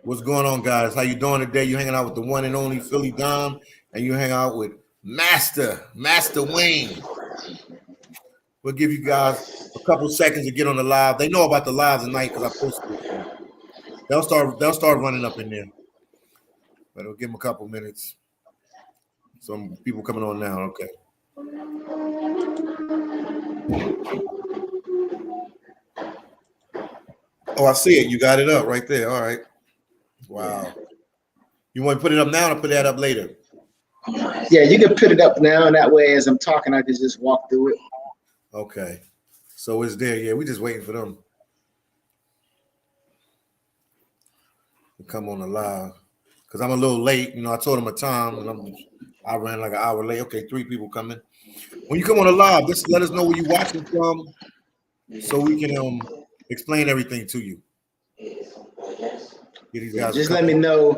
What's going on, guys? How you doing today? You hanging out with the one and only PhillyDom, and you hang out with Master Wayne. We'll give you guys a couple seconds to get on the live. They know about the live tonight because I posted it. They'll start running up in there. But we'll give them a couple minutes. Some people coming on now. Okay. Oh, I see it. You got it up right there. All right. Wow. You want to put it up now or put that up later? Yeah, you can put it up now. And that way, as I'm talking, I can just walk through it. Okay. So it's there. Yeah, we're just waiting for them to come on the live. Because I'm a little late. You know, I told them a time, and I ran like an hour late. Okay, 3 people coming. When you come on the live, just let us know where you're watching from so we can explain everything to you. Just let me know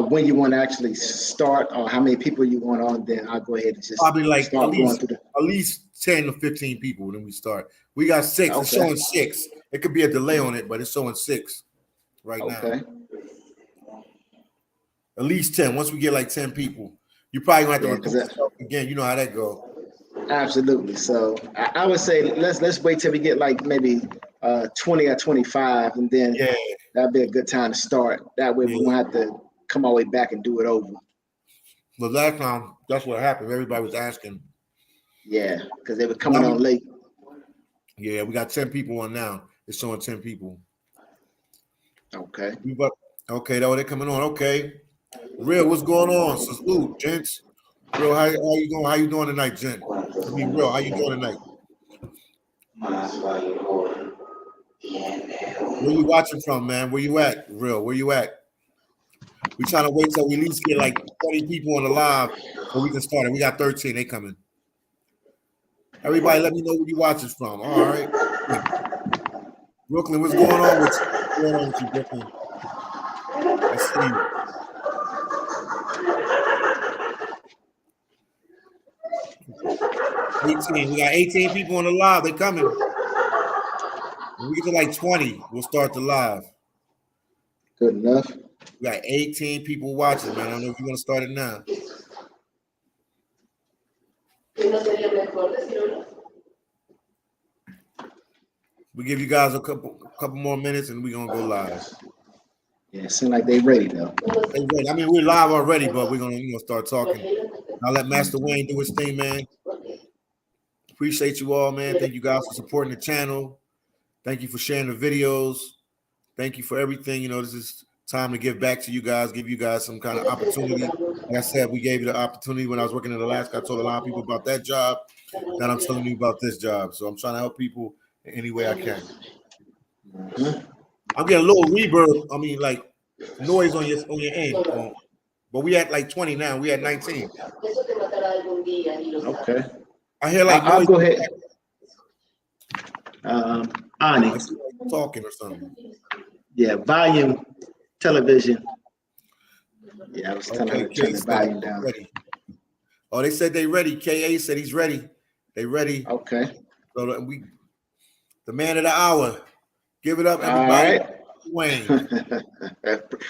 when you want to actually start or how many people you want on, then I'll go ahead and just probably like at least 10 to 15 people, then we start. We got 6. Okay. It's showing 6. It could be a delay on it, but it's showing 6 right now. At least 10. Once we get like 10 people, you probably gonna have to repeat yourself again. You know how that goes. Absolutely. So I would say let's wait till we get like maybe 20 or 25, and then that'd be a good time to start. That way we won't have to come all the way back and do it over. But last time, that's what happened. Everybody was asking. Yeah, because they were coming on late. Yeah, we got 10 people on now. It's showing 10 people. Okay. Okay, they're coming on. Okay. Real, what's going on? Salute, gents. Real, how you going? How you doing tonight, gent? I mean, Real, how you doing tonight? Where you watching from, man? Where you at? Real, where you at? We trying to wait till we at least get like 20 people on the live so we can start it. We got 13. They coming. Everybody, let me know where you watching from. All right. Brooklyn, what's going on with you? What's going on with you, Brooklyn? I see you. We got 18 people on the live. They coming. When we get to like 20, we'll start the live. Good enough. We got 18 people watching, man. I don't know if you want to start it now. We give you guys a couple more minutes and we're gonna go live. Yeah, it seems like they ready though. They ready. I mean, we're live already, but we're gonna start talking. I'll let Master Wayne do his thing, man. Appreciate you all, man. Thank you guys for supporting the channel. Thank you for sharing the videos. Thank you for everything. You know, this is time to give back to you guys, give you guys some kind of opportunity. Like I said, we gave you the opportunity when I was working in Alaska. I told a lot of people about that job. Now I'm telling you about this job. So I'm trying to help people in any way I can. I'm getting a little reverb. I mean, like noise on your end. But we at like 20 now. We at 19. Okay. I hear like I'll go ahead. Ani. Talking or something. Yeah, volume television. Yeah, I was telling her to turn the volume down. Ready. Oh, they said they ready. KA said he's ready. They ready. Okay. So the man of the hour. Give it up, everybody. All right. Wayne.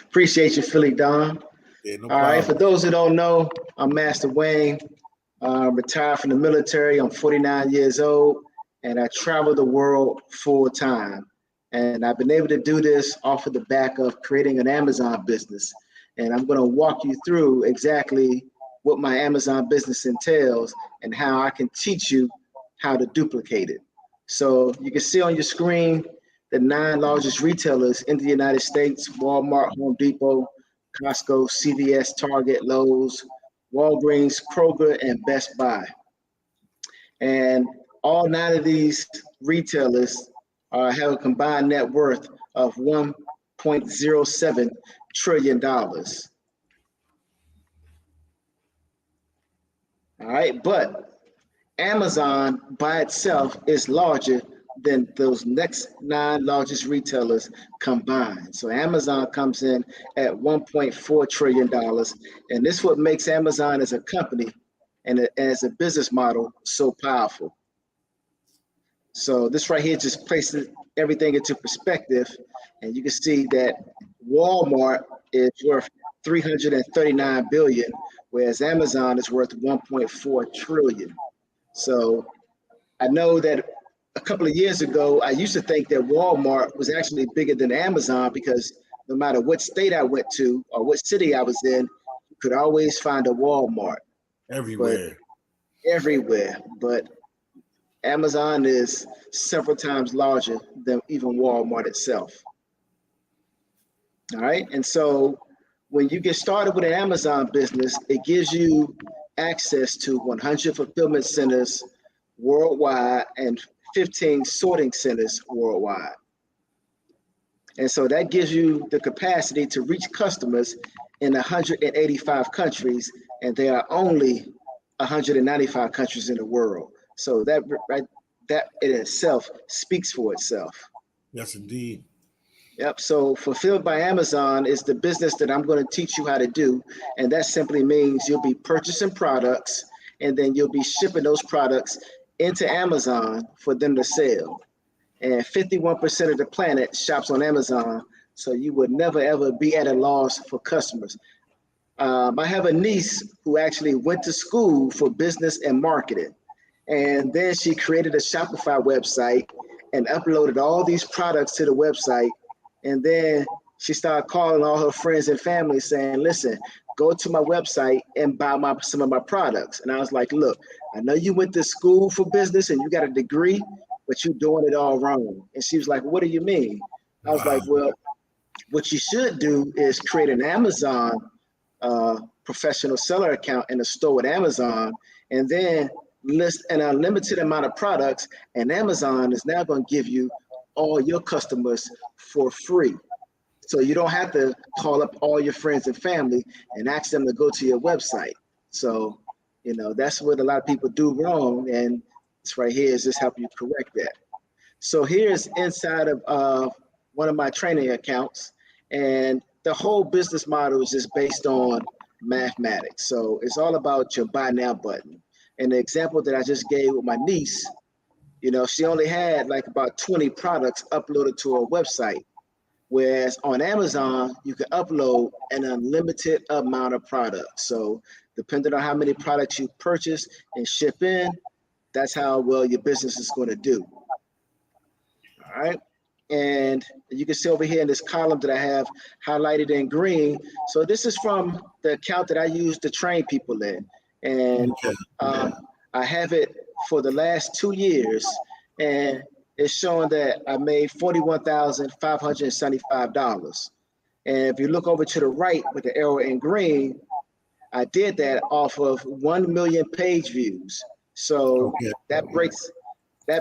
Appreciate you, PhillyDom. Yeah, no All right. For those who don't know, I'm Master Wayne. Retired from the military. I'm 49 years old, and I travel the world full time. And I've been able to do this off of the back of creating an Amazon business. And I'm going to walk you through exactly what my Amazon business entails and how I can teach you how to duplicate it. So you can see on your screen the 9 largest retailers in the United States: Walmart, Home Depot, Costco, CVS, Target, Lowe's, Walgreens, Kroger, and Best Buy. And all 9 of these retailers have a combined net worth of $1.07 trillion. All right, but Amazon by itself is larger than those next 9 largest retailers combined. So Amazon comes in at $1.4 trillion. And this is what makes Amazon as a company and as a business model so powerful. So this right here just places everything into perspective. And you can see that Walmart is worth 339 billion, whereas Amazon is worth 1.4 trillion. So I know that a couple of years ago, I used to think that Walmart was actually bigger than Amazon because no matter what state I went to or what city I was in, you could always find a Walmart. Everywhere. Everywhere. But Amazon is several times larger than even Walmart itself. All right. And so when you get started with an Amazon business, it gives you access to 100 fulfillment centers worldwide and 15 sorting centers worldwide. And so that gives you the capacity to reach customers in 185 countries, and there are only 195 countries in the world. So that in itself speaks for itself. Yes, indeed. Yep. So Fulfilled by Amazon is the business that I'm going to teach you how to do. And that simply means you'll be purchasing products and then you'll be shipping those products into Amazon for them to sell. And 51% of the planet shops on Amazon. So you would never, ever be at a loss for customers. I have a niece who actually went to school for business and marketing. And then she created a Shopify website and uploaded all these products to the website. And then she started calling all her friends and family saying, listen, go to my website and buy some of my products. And I was like, look, I know you went to school for business and you got a degree, but you're doing it all wrong. And she was like, what do you mean? I was like, well, what you should do is create an Amazon professional seller account in a store with Amazon, and then list an unlimited amount of products. And Amazon is now going to give you all your customers for free. So you don't have to call up all your friends and family and ask them to go to your website. So, you know, that's what a lot of people do wrong. And it's right here is just help you correct that. So here's inside of one of my training accounts. And the whole business model is just based on mathematics. So it's all about your buy now button. And the example that I just gave with my niece, you know, she only had like about 20 products uploaded to her website. Whereas on Amazon, you can upload an unlimited amount of products. So depending on how many products you purchase and ship in, that's how well your business is going to do. All right. And you can see over here in this column that I have highlighted in green. So this is from the account that I use to train people in. And I have it for the last 2 years. And it's showing that I made $41,575. And if you look over to the right with the arrow in green, I did that off of 1 million page views. So that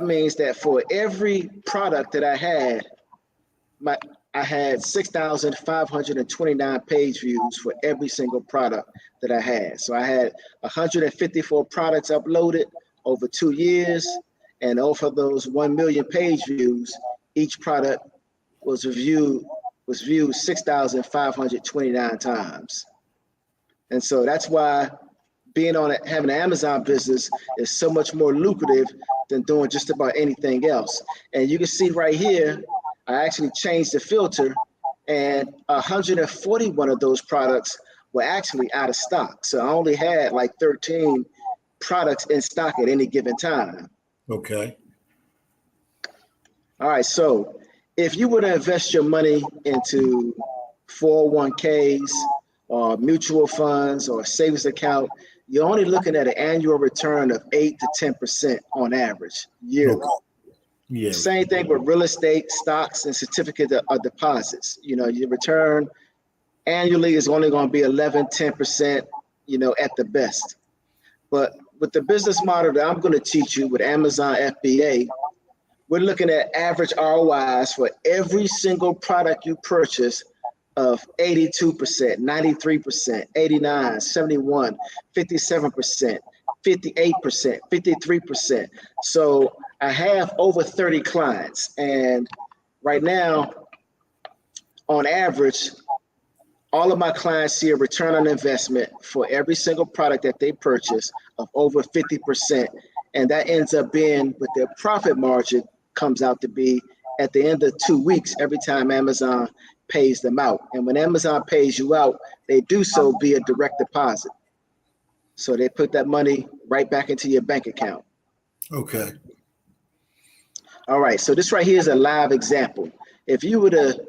means that for every product that I had, I had 6,529 page views for every single product that I had. So I had 154 products uploaded over 2 years. And off of those 1 million page views, each product was viewed 6,529 times. And so that's why having an Amazon business is so much more lucrative than doing just about anything else. And you can see right here, I actually changed the filter, and 141 of those products were actually out of stock. So I only had like 13 products in stock at any given time. Okay. All right. So if you were to invest your money into 401ks or mutual funds or savings account, you're only looking at an annual return of 8 to 10% on average yearly. Okay. Yeah. Same thing with real estate, stocks, and certificate of deposits. You know, your return annually is only going to be 11, 10%, you know, at the best. But with the business model that I'm going to teach you with Amazon FBA, we're looking at average ROIs for every single product you purchase of 82%, 93%, 89, 71, 57%, 58%, 53%. So I have over 30 clients, and right now, on average, all of my clients see a return on investment for every single product that they purchase of over 50. And that ends up being what their profit margin comes out to be at the end of 2 weeks every time Amazon pays them out. And when Amazon pays you out, they do so via direct deposit. So they put that money right back into your bank account. Okay. All right, so this right here is a live example. If you were to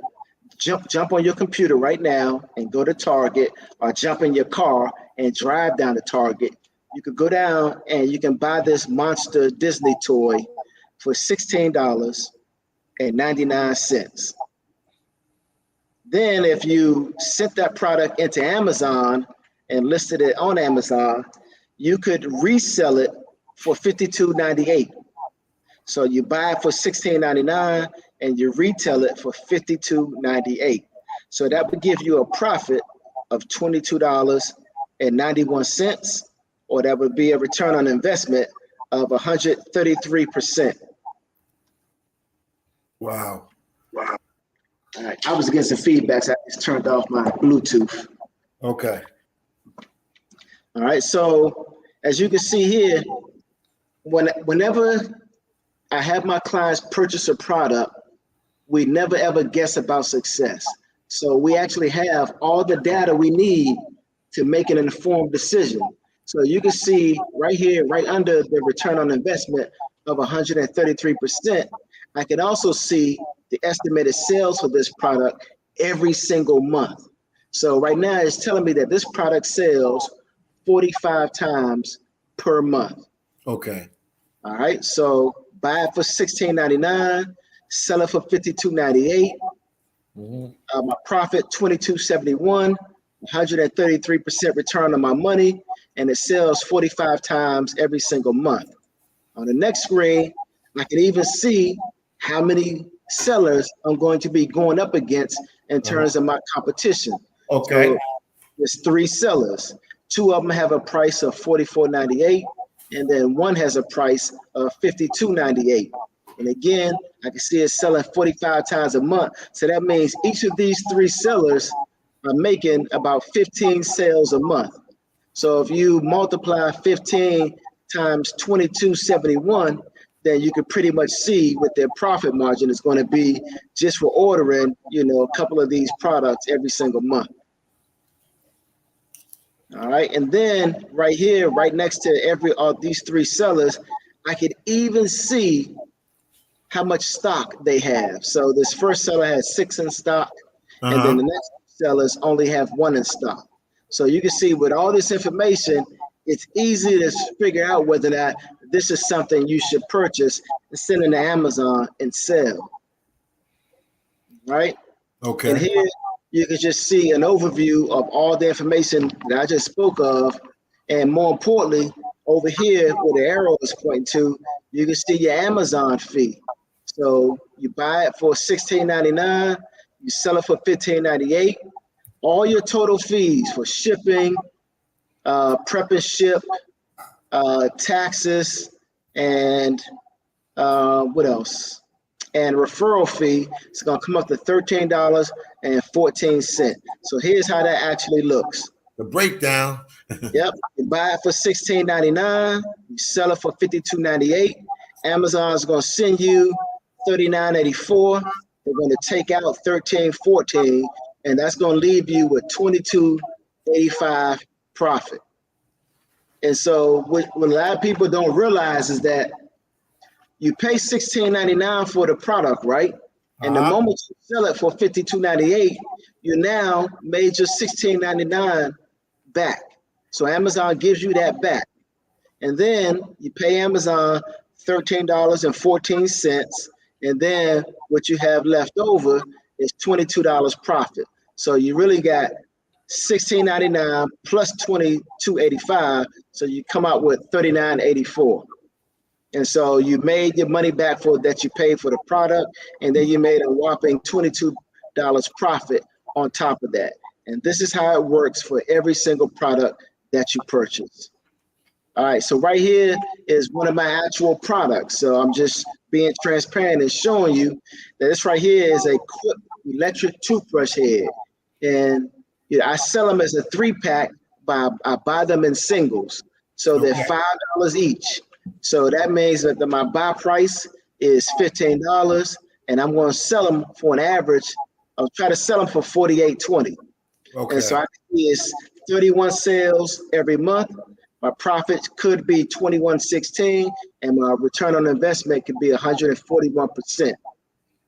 jump on your computer right now and go to Target, or jump in your car and drive down to Target, you could go down and you can buy this monster Disney toy for $16.99. Then if you sent that product into Amazon and listed it on Amazon, you could resell it for $52.98. So you buy it for $16.99 and you retail it for $52.98. So that would give you a profit of $22.91, or that would be a return on investment of 133%. Wow. Wow. All right, I was getting some feedback, so I just turned off my Bluetooth. Okay. All right, so as you can see here, whenever I have my clients purchase a product, we never ever guess about success. So we actually have all the data we need to make an informed decision. So you can see right here, right under the return on investment of 133%, I can also see the estimated sales for this product every single month. So right now it's telling me that this product sells 45 times per month. Okay. All right, so buy it for $16.99, sell it for $52.98. My profit $22.71, 133% return on my money, and it sells 45 times every single month. On the next screen, I can even see how many sellers I'm going to be going up against in terms of my competition. Okay. So there's 3 sellers. 2 of them have a price of $44.98, and then 1 has a price of $52.98. And again, I can see it selling 45 times a month. So that means each of these 3 sellers are making about 15 sales a month. So if you multiply 15 times 22.71, then you can pretty much see what their profit margin is going to be just for ordering, a couple of these products every single month. All right, and then right here, right next to every of these 3 sellers, I could even see how much stock they have. So this first seller has 6 in stock, and then the next sellers only have 1 in stock. So you can see with all this information, it's easy to figure out whether or not this is something you should purchase and send into Amazon and sell. Right? Okay. And here you can just see an overview of all the information that I just spoke of. And more importantly, over here where the arrow is pointing to, you can see your Amazon fee. So you buy it for $16.99, you sell it for $15.98. All your total fees for shipping, prep and ship, taxes, and what else? And referral fee, it's gonna come up to $13.14. So here's how that actually looks. The breakdown. Yep, you buy it for $16.99, you sell it for $52.98. Amazon's gonna send you $39.84. They're gonna take out $13.14, and that's gonna leave you with $22.85 profit. And so what a lot of people don't realize is that you pay $16.99 for the product, right? And the moment you sell it for $52.98, you now made your $16.99 back. So Amazon gives you that back. And then you pay Amazon $13.14. And then what you have left over is $22 profit. So you really got $16.99 plus $22.85. So you come out with $39.84. And so you made your money back for that you paid for the product, and then you made a whopping $22 profit on top of that. And this is how it works for every single product that you purchase. All right, so right here is one of my actual products. So I'm just being transparent and showing you that this right here is a quick electric toothbrush head. And I sell them as a 3-pack, but I buy them in singles. So they're $5 each. So that means that my buy price is $15, and I'm going to sell them for an average I'll try to sell them for $48.20. Okay. And so I can see it's 31 sales every month. My profit could be 21.16, and my return on investment could be 141%.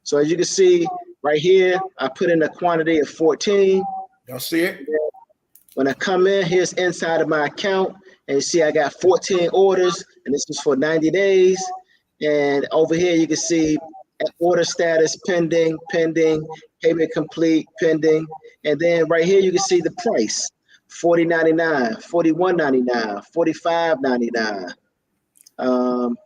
So as you can see right here, I put in a quantity of 14. Y'all see it? When I come in, here's inside of my account, and you see I got 14 orders, and this was for 90 days. And over here, you can see order status, pending, payment complete, pending. And then right here, you can see the price, $40.99, $41.99, $45.99.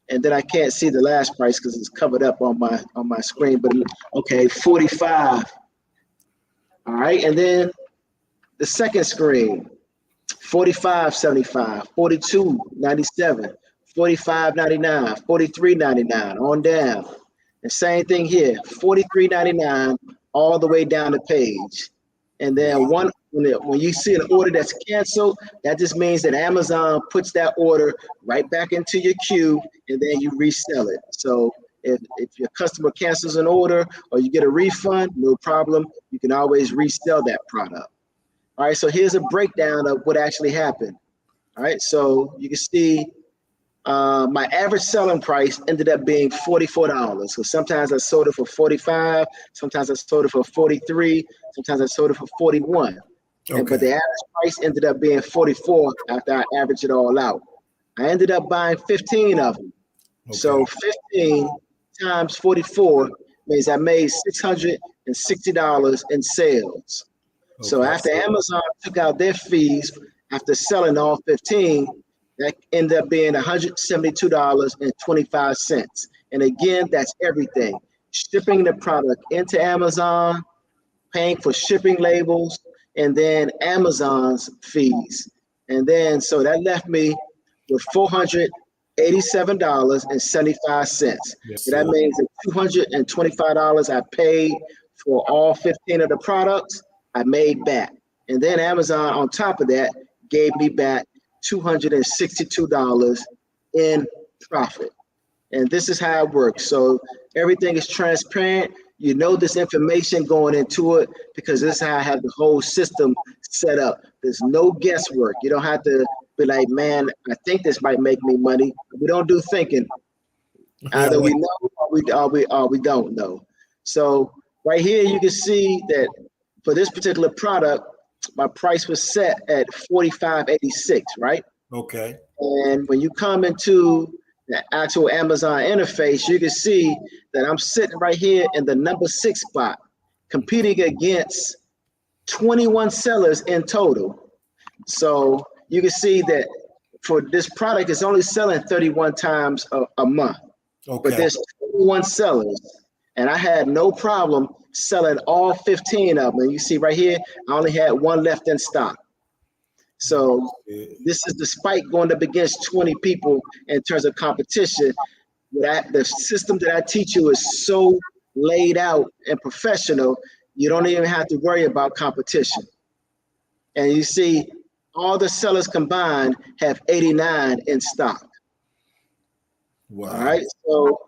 And then I can't see the last price because it's covered up on my screen, but okay, 45. All right, and then the second screen, 45.75, 42.97, 45.99, 43.99 on down. And same thing here, 43.99 all the way down the page. And then when you see an order that's canceled, that just means that Amazon puts that order right back into your queue, and then you resell it. So if your customer cancels an order or you get a refund, no problem. You can always resell that product. All right, so here's a breakdown of what actually happened. All right, so you can see my average selling price ended up being $44. So sometimes I sold it for 45, sometimes I sold it for 43, sometimes I sold it for 41. Okay. But the average price ended up being 44 after I averaged it all out. I ended up buying 15 of them. Okay. So 15 times 44 means I made $660 in sales. Okay. So after Amazon took out their fees after selling all 15, that ended up being $172.25. And again, that's everything. Shipping the product into Amazon, paying for shipping labels, and then Amazon's fees. And then, so that left me with $487.75. Yes, so that means that $225 I paid for all 15 of the products, I made back. And then Amazon, on top of that, gave me back $262 in profit. And this is how it works. So everything is transparent. You know this information going into it because this is how I have the whole system set up. There's no guesswork. You don't have to be like, man, I think this might make me money. We don't do thinking. Either we know or we don't know. So right here, you can see that for this particular product, my price was set at $45.86, right? Okay. And when you come into the actual Amazon interface, you can see that I'm sitting right here in the number 6 spot, competing against 21 sellers in total. So you can see that for this product, it's only selling 31 times a month. Okay. But there's 21 sellers, and I had no problem selling all 15 of them. And you see right here, I only had one left in stock. So this is despite going up against 20 people in terms of competition. The system that I teach you is so laid out and professional, you don't even have to worry about competition. And you see all the sellers combined have 89 in stock. Wow. All right, so,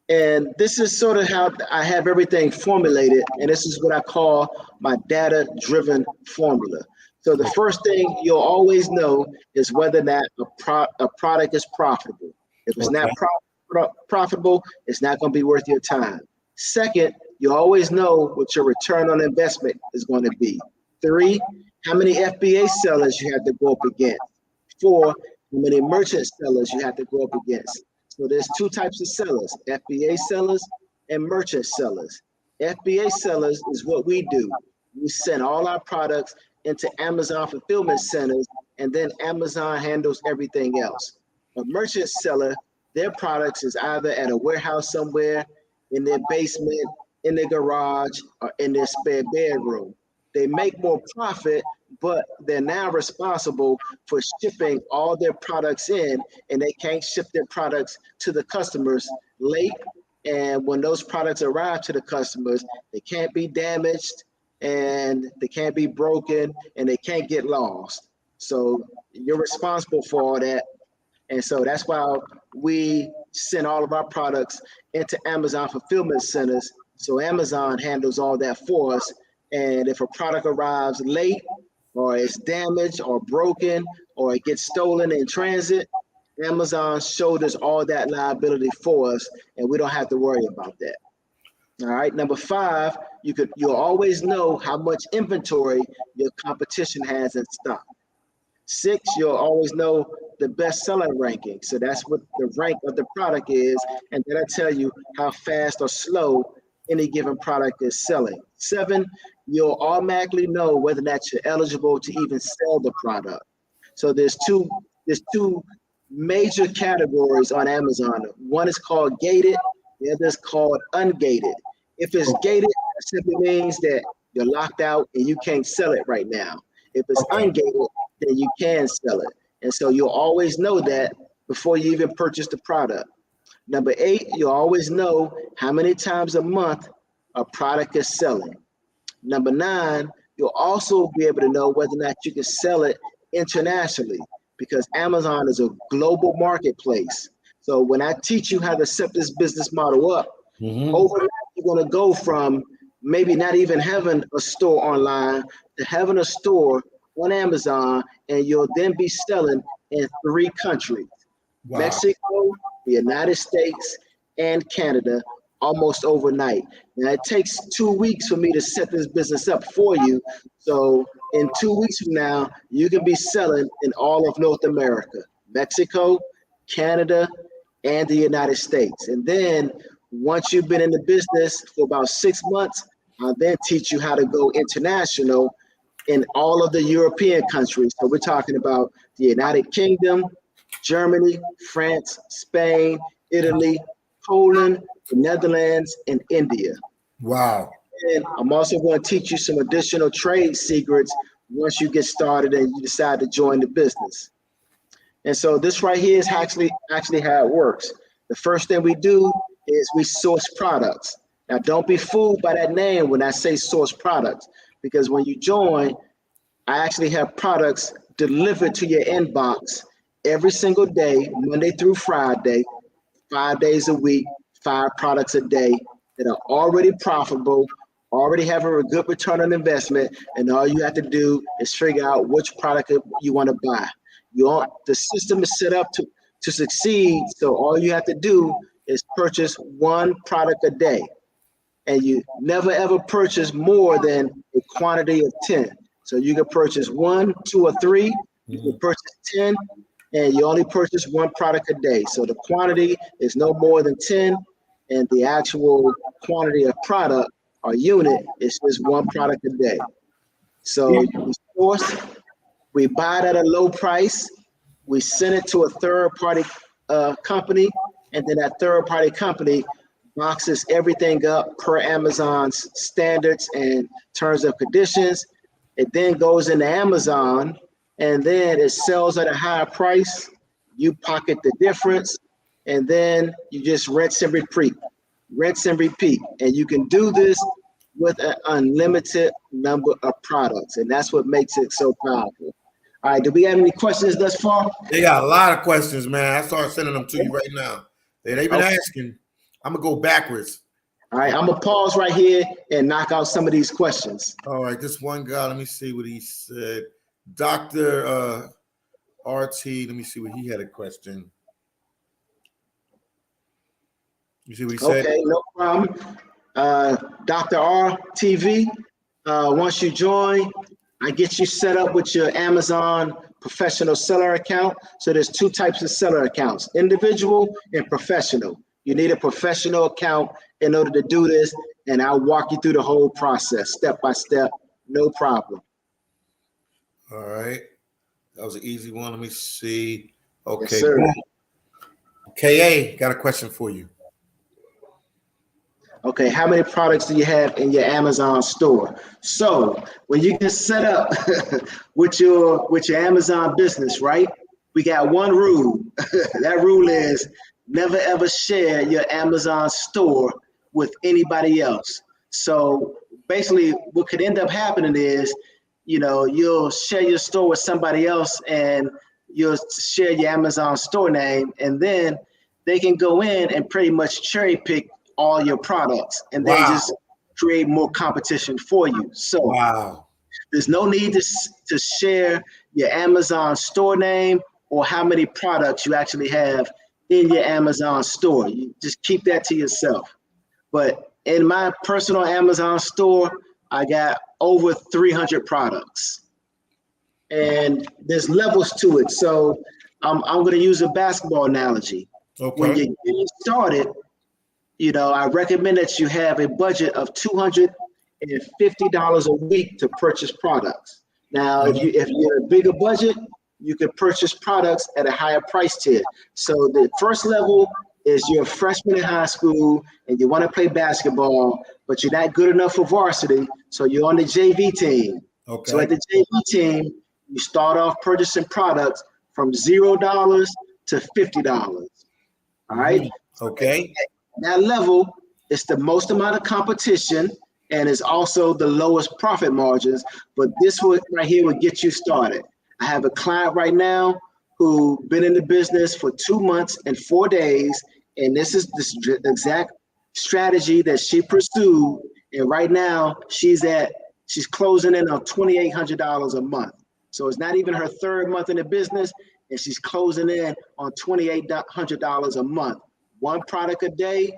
and this is sort of how I have everything formulated, and this is what I call my data-driven formula. So the first thing you'll always know is whether or not a product is profitable. If it's not profitable, it's not going to be worth your time. Second, you always know what your return on investment is going to be. 3, how many FBA sellers you have to go up against. 4, how many merchant sellers you have to go up against. So there's 2 types of sellers, FBA sellers and merchant sellers. FBA sellers is what we do. We send all our products into Amazon fulfillment centers, and then Amazon handles everything else. A merchant seller, their products is either at a warehouse somewhere, in their basement, in their garage, or in their spare bedroom. They make more profit, but they're now responsible for shipping all their products in, and they can't ship their products to the customers late. And when those products arrive to the customers, they can't be damaged, and they can't be broken, and they can't get lost. So you're responsible for all that. And so that's why we send all of our products into Amazon fulfillment centers, So Amazon handles all that for us. And if a product arrives late or it's damaged or broken or it gets stolen in transit, Amazon shoulders all that liability for us, and we don't have to worry about that. All right. Number 5, you'll always know how much inventory your competition has in stock. 6, you'll always know the best seller ranking. So that's what the rank of the product is, and that'll tell you how fast or slow any given product is selling. 7, you'll automatically know whether or not you're eligible to even sell the product. So there's two major categories on Amazon. One is called gated, the other is called ungated. If it's gated, it simply means that you're locked out and you can't sell it right now. If it's ungated, then you can sell it. And so you'll always know that before you even purchase the product. Number 8, you'll always know how many times a month a product is selling. Number 9, you'll also be able to know whether or not you can sell it internationally, because Amazon is a global marketplace. So when I teach you how to set this business model up, overnight you're going to go from maybe not even having a store online to having a store on Amazon, and you'll then be selling in 3 countries: Mexico, the United States, and Canada, almost overnight. Now it takes 2 weeks for me to set this business up for you. So in 2 weeks from now, you can be selling in all of North America, Mexico, Canada, and the United States. And then once you've been in the business for about 6 months, I'll then teach you how to go international in all of the European countries. So we're talking about the United Kingdom, Germany, France, Spain, Italy, Poland, the Netherlands, and India. Wow. And I'm also going to teach you some additional trade secrets once you get started and you decide to join the business. And so this right here is actually how it works. The first thing we do is we source products. Now, don't be fooled by that name when I say source products, because when you join, I actually have products delivered to your inbox every single day, Monday through Friday, 5 days a week, 5 products a day that are already profitable, already have a good return on investment, and all you have to do is figure out which product you want to buy. The system is set up to succeed, so all you have to do is purchase 1 product a day. And you never ever purchase more than a quantity of 10. So you can purchase 1, 2, or 3, you can purchase 10, and you only purchase 1 product a day. So the quantity is no more than 10, and the actual quantity of product or unit is just 1 product a day. So we source, we buy it at a low price, we send it to a third-party company, and then that third-party company boxes everything up per Amazon's standards and terms and conditions. It then goes into Amazon, and then it sells at a higher price. You pocket the difference, and then you just rinse and repeat. And you can do this with an unlimited number of products, and that's what makes it so powerful. All right, do we have any questions thus far? They got a lot of questions, man. I started sending them to you right now. They've been asking. I'm going to go backwards. All right, I'm going to pause right here and knock out some of these questions. All right, this one guy, let me see what he said. Dr. RT, let me see what he had a question. You see what he said? Okay, no problem. Dr. RTV, once you join, I get you set up with your Amazon professional seller account. So there's 2 types of seller accounts, individual and professional. You need a professional account in order to do this, and I'll walk you through the whole process, step by step, no problem. All right. That was an easy one. Let me see. Okay. Yes, sir. KA, got a question for you. Okay, how many products do you have in your Amazon store? So when you get set up with your Amazon business, right? We got one rule. That rule is never ever share your Amazon store with anybody else. So basically what could end up happening is, you'll share your store with somebody else and you'll share your Amazon store name, and then they can go in and pretty much cherry pick all your products, and then just create more competition for you. So there's no need to share your Amazon store name or how many products you actually have in your Amazon store. You just keep that to yourself. But in my personal Amazon store, I got over 300 products. And there's levels to it. So I'm going to use a basketball analogy. Okay. When you're getting started, you know, I recommend that you have a budget of $250 a week to purchase products. Now, if you're a bigger budget, you can purchase products at a higher price tier. So the first level is you're a freshman in high school and you want to play basketball, but you're not good enough for varsity, so you're on the JV team. Okay. So at the JV team, you start off purchasing products from $0 to $50. All right. Okay. At that level, it's the most amount of competition and it's also the lowest profit margins. But this one right here will get you started. I have a client right now who been in the business for 2 months and 4 days, and this is the exact strategy that she pursued. And right now, she's closing in on $2,800 a month. So it's not even her third month in the business, and she's closing in on $2,800 a month. One product a day,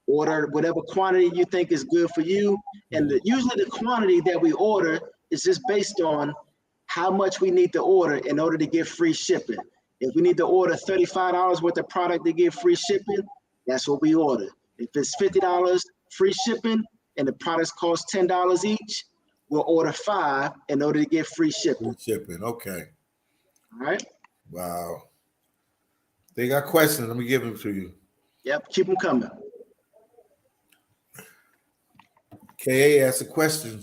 order whatever quantity you think is good for you. And usually the quantity that we order is just based on how much we need to order in order to get free shipping. If we need to order $35 worth of product to get free shipping, that's what we order. If it's $50 free shipping and the products cost $10 each, we'll order 5 in order to get free shipping. Free shipping, okay. All right. Wow. They got questions. Let me give them to you. Yep, keep them coming. KA asked a question.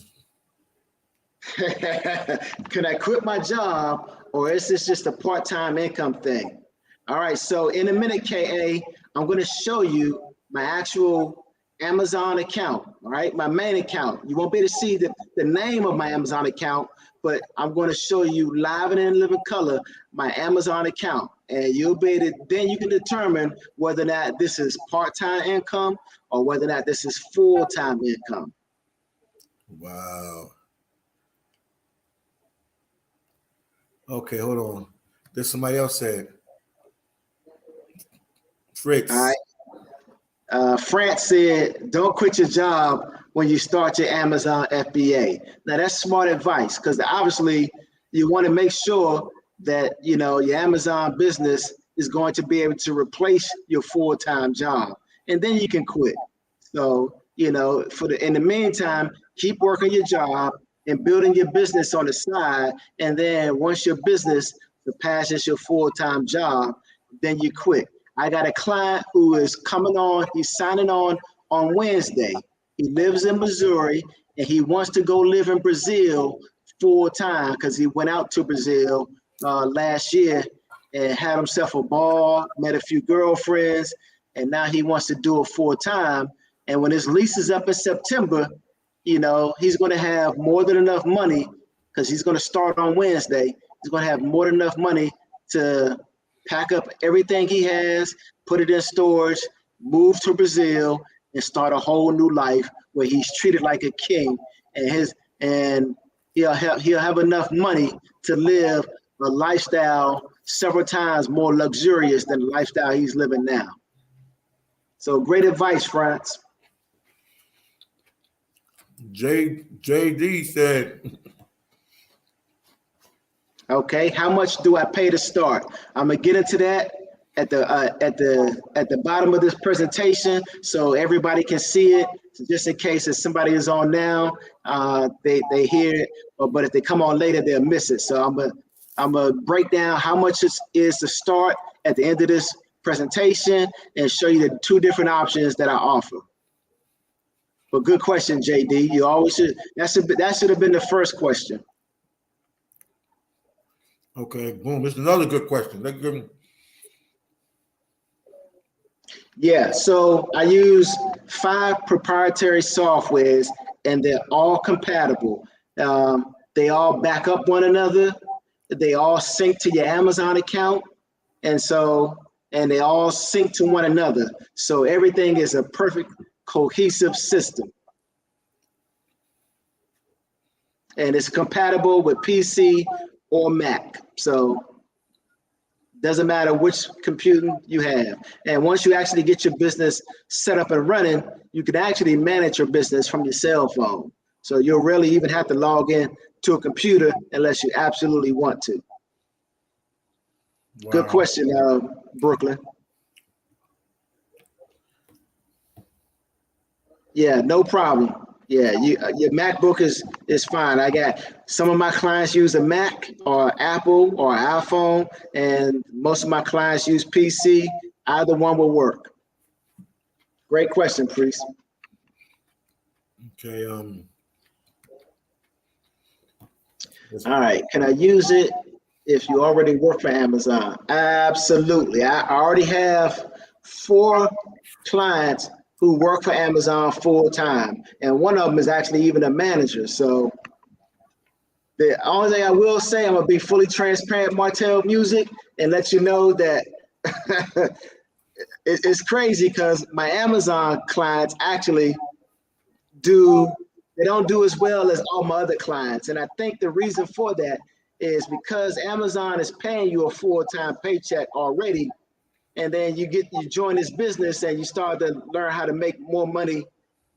Can I quit my job, or is this just a part-time income thing? All right, so in a minute, KA, I'm going to show you my actual Amazon account, all right, my main account. You won't be able to see the name of my Amazon account, but I'm going to show you live and in living color my Amazon account, and you'll be able to, then you can determine whether or not this is part-time income or whether or not this is full-time income. Wow. Okay, hold on. There's somebody else said. Fritz. All right. France said, don't quit your job when you start your Amazon FBA. Now that's smart advice, because obviously you want to make sure that, you know, your Amazon business is going to be able to replace your full-time job, and then you can quit. So, you know, in the meantime, keep working your job and building your business on the side. And then once your business surpasses your full-time job, then you quit. I got a client who is coming on, he's signing on Wednesday. He lives in Missouri and he wants to go live in Brazil full-time because he went out to Brazil last year and had himself a ball, met a few girlfriends, and now he wants to do it full-time. And when his lease is up in September, you know, he's going to have more than enough money, because he's going to start on Wednesday. He's going to have more than enough money to pack up everything he has, put it in storage, move to Brazil, and start a whole new life where he's treated like a king, and he'll have enough money to live a lifestyle several times more luxurious than the lifestyle he's living now. So great advice, France. JD said, okay, how much do I pay to start? I'm gonna get into that at the bottom of this presentation so everybody can see it. So just in case if somebody is on now, they hear it, but if they come on later, they'll miss it. So I'm gonna break down how much it is to start at the end of this presentation and show you the 2 different options that I offer. But good question, JD. You always should. That should have been the first question. Okay, boom. This is another good question. Let's give him. Yeah, so I use 5 proprietary softwares, and they're all compatible. They all back up one another. They all sync to your Amazon account, and they all sync to one another. So everything is a perfect cohesive system. And it's compatible with PC or Mac. So doesn't matter which computer you have. And once you actually get your business set up and running, you can actually manage your business from your cell phone. So you'll rarely even have to log in to a computer unless you absolutely want to. Wow. Good question, Brooklyn. Yeah, no problem. Yeah, your MacBook is fine. I got some of my clients use a Mac or Apple or iPhone, and most of my clients use PC. Either one will work. Great question, Priest. Okay. All right. Can I use it if you already work for Amazon? Absolutely. I already have 4 clients who work for Amazon full time, and one of them is actually even a manager. So the only thing I will say, I'm gonna be fully transparent, Martell Music, and let you know that it's crazy because my Amazon clients actually they don't do as well as all my other clients, and I think the reason for that is because Amazon is paying you a full-time paycheck already. And then you join this business and you start to learn how to make more money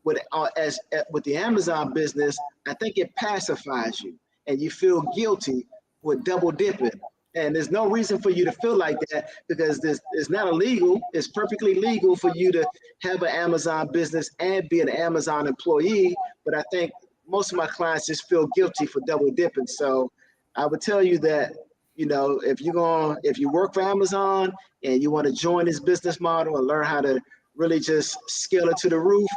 with the Amazon business. I think it pacifies you and you feel guilty with double dipping. And there's no reason for you to feel like that because it's not illegal. It's perfectly legal for you to have an Amazon business and be an Amazon employee. But I think most of my clients just feel guilty for double dipping. So I would tell you that, you know, if you work for Amazon and you want to join this business model and learn how to really just scale it to the roof,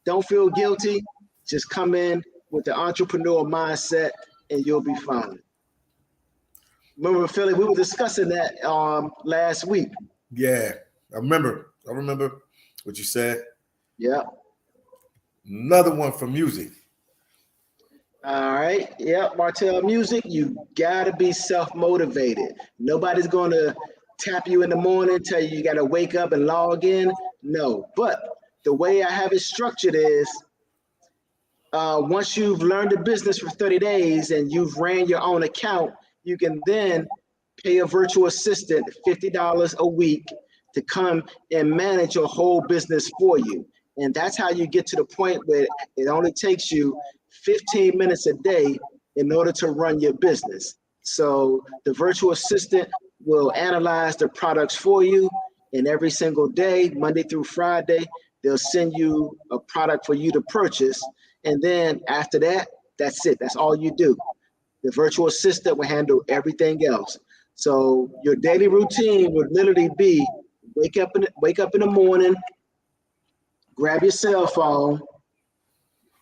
don't feel guilty. Just come in with the entrepreneur mindset and you'll be fine. Remember, Philly, we were discussing that last week. Yeah, I remember what you said. Yeah. Another one for music. All right. Yep. Martell Music, you got to be self-motivated. Nobody's going to tap you in the morning, tell you got to wake up and log in. No. But the way I have it structured is once you've learned the business for 30 days and you've ran your own account, you can then pay a virtual assistant $50 a week to come and manage your whole business for you. And that's how you get to the point where it only takes you 15 minutes a day in order to run your business. So the virtual assistant will analyze the products for you, and every single day, Monday through Friday, they'll send you a product for you to purchase. And then after that, that's it. That's all you do. The virtual assistant will handle everything else. So your daily routine would literally be wake up in the morning, grab your cell phone,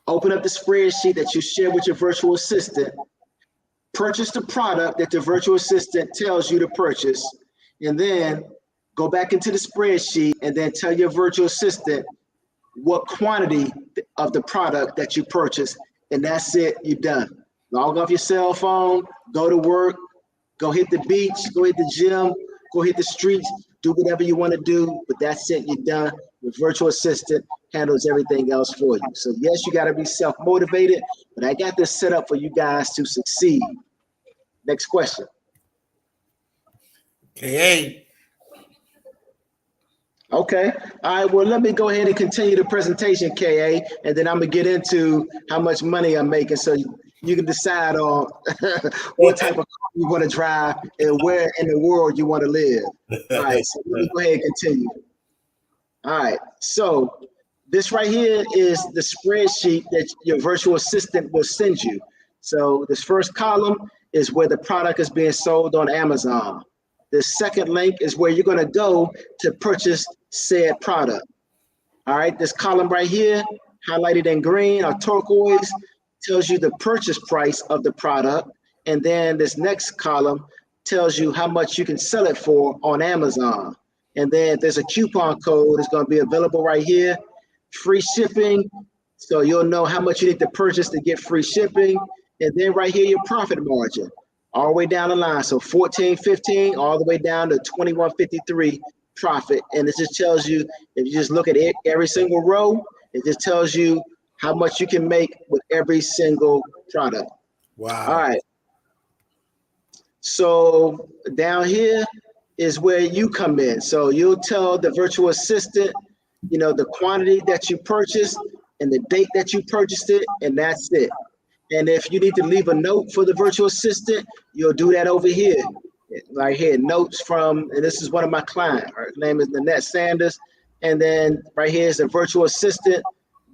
open up the spreadsheet that you share with your virtual assistant, purchase the product that the virtual assistant tells you to purchase, and then go back into the spreadsheet and then tell your virtual assistant what quantity of the product that you purchased, and that's it, you're done. Log off your cell phone, go to work, go hit the beach, go hit the gym, go hit the streets, do whatever you want to do, but that's it, you're done. The virtual assistant handles everything else for you. So yes, you got to be self-motivated, but I got this set up for you guys to succeed. Next question. KA. Okay. All right. Well, let me go ahead and continue the presentation, KA, and then I'm going to get into how much money I'm making so you can decide on what type of car you want to drive and where in the world you want to live. All right. So let me go ahead and continue. All right. So this right here is the spreadsheet that your virtual assistant will send you. So this first column is where the product is being sold on Amazon. The second link is where you're going to go to purchase said product. All right, this column right here, highlighted in green or turquoise, tells you the purchase price of the product. And then this next column tells you how much you can sell it for on Amazon. And then there's a coupon code that's going to be available right here. Free shipping. So you'll know how much you need to purchase to get free shipping. And then right here, your profit margin, all the way down the line. So 14.15 all the way down to 21.53 profit. And it just tells you, if you just look at every single row, It just tells you how much you can make with every single product. Wow. All right. So down here is where you come in. So you'll tell the virtual assistant, the quantity that you purchased and the date that you purchased it, and that's it. And if you need to leave a note for the virtual assistant, you'll do that over here. Right here, notes from, and this is one of my clients. Her name is Nanette Sanders. And then right here is the virtual assistant,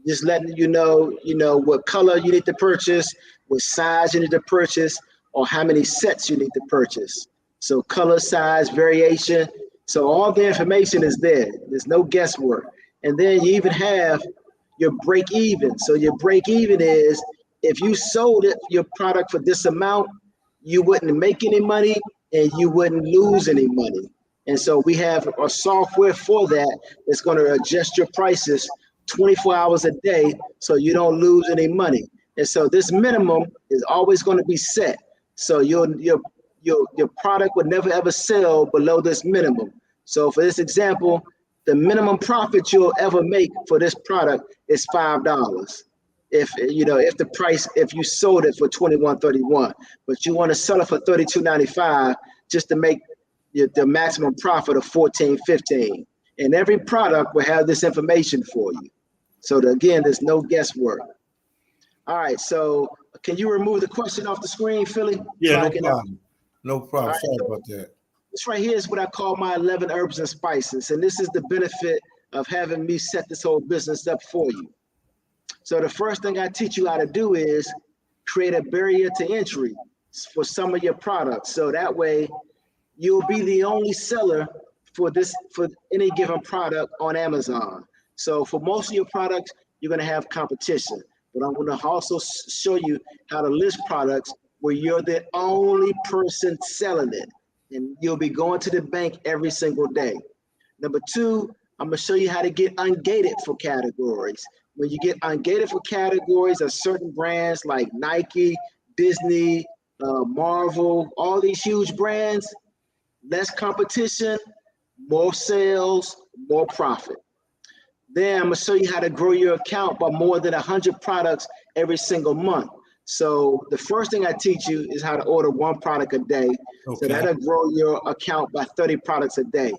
just letting you know, what color you need to purchase, what size you need to purchase, or how many sets you need to purchase. So color, size, variation. So all the information is there. There's no guesswork. And then you even have your break even. So your break even is if you sold your product for this amount, you wouldn't make any money and you wouldn't lose any money. And so we have a software for that that's going to adjust your prices 24 hours a day so you don't lose any money. And so this minimum is always going to be set. So your product would never ever sell below this minimum. So for this example, the minimum profit you'll ever make for this product is $5. If you sold it for $21.31, but you want to sell it for $32.95 just to make the maximum profit of $14.15. And every product will have this information for you. So again, there's no guesswork. All right, so can you remove the question off the screen, Philly? Yeah, so no problem. No problem. Right, Sorry about that. This right here is what I call my 11 herbs and spices. And this is the benefit of having me set this whole business up for you. So the first thing I teach you how to do is create a barrier to entry for some of your products. So that way you'll be the only seller for any given product on Amazon. So for most of your products, you're going to have competition. But I'm going to also show you how to list products where you're the only person selling it. And you'll be going to the bank every single day. Number two, I'm going to show you how to get ungated for categories. When you get ungated for categories of certain brands like Nike, Disney, Marvel, all these huge brands, less competition, more sales, more profit. Then I'm going to show you how to grow your account by more than 100 products every single month. So the first thing I teach you is how to order one product a day. Okay. So that'll grow your account by 30 products a day.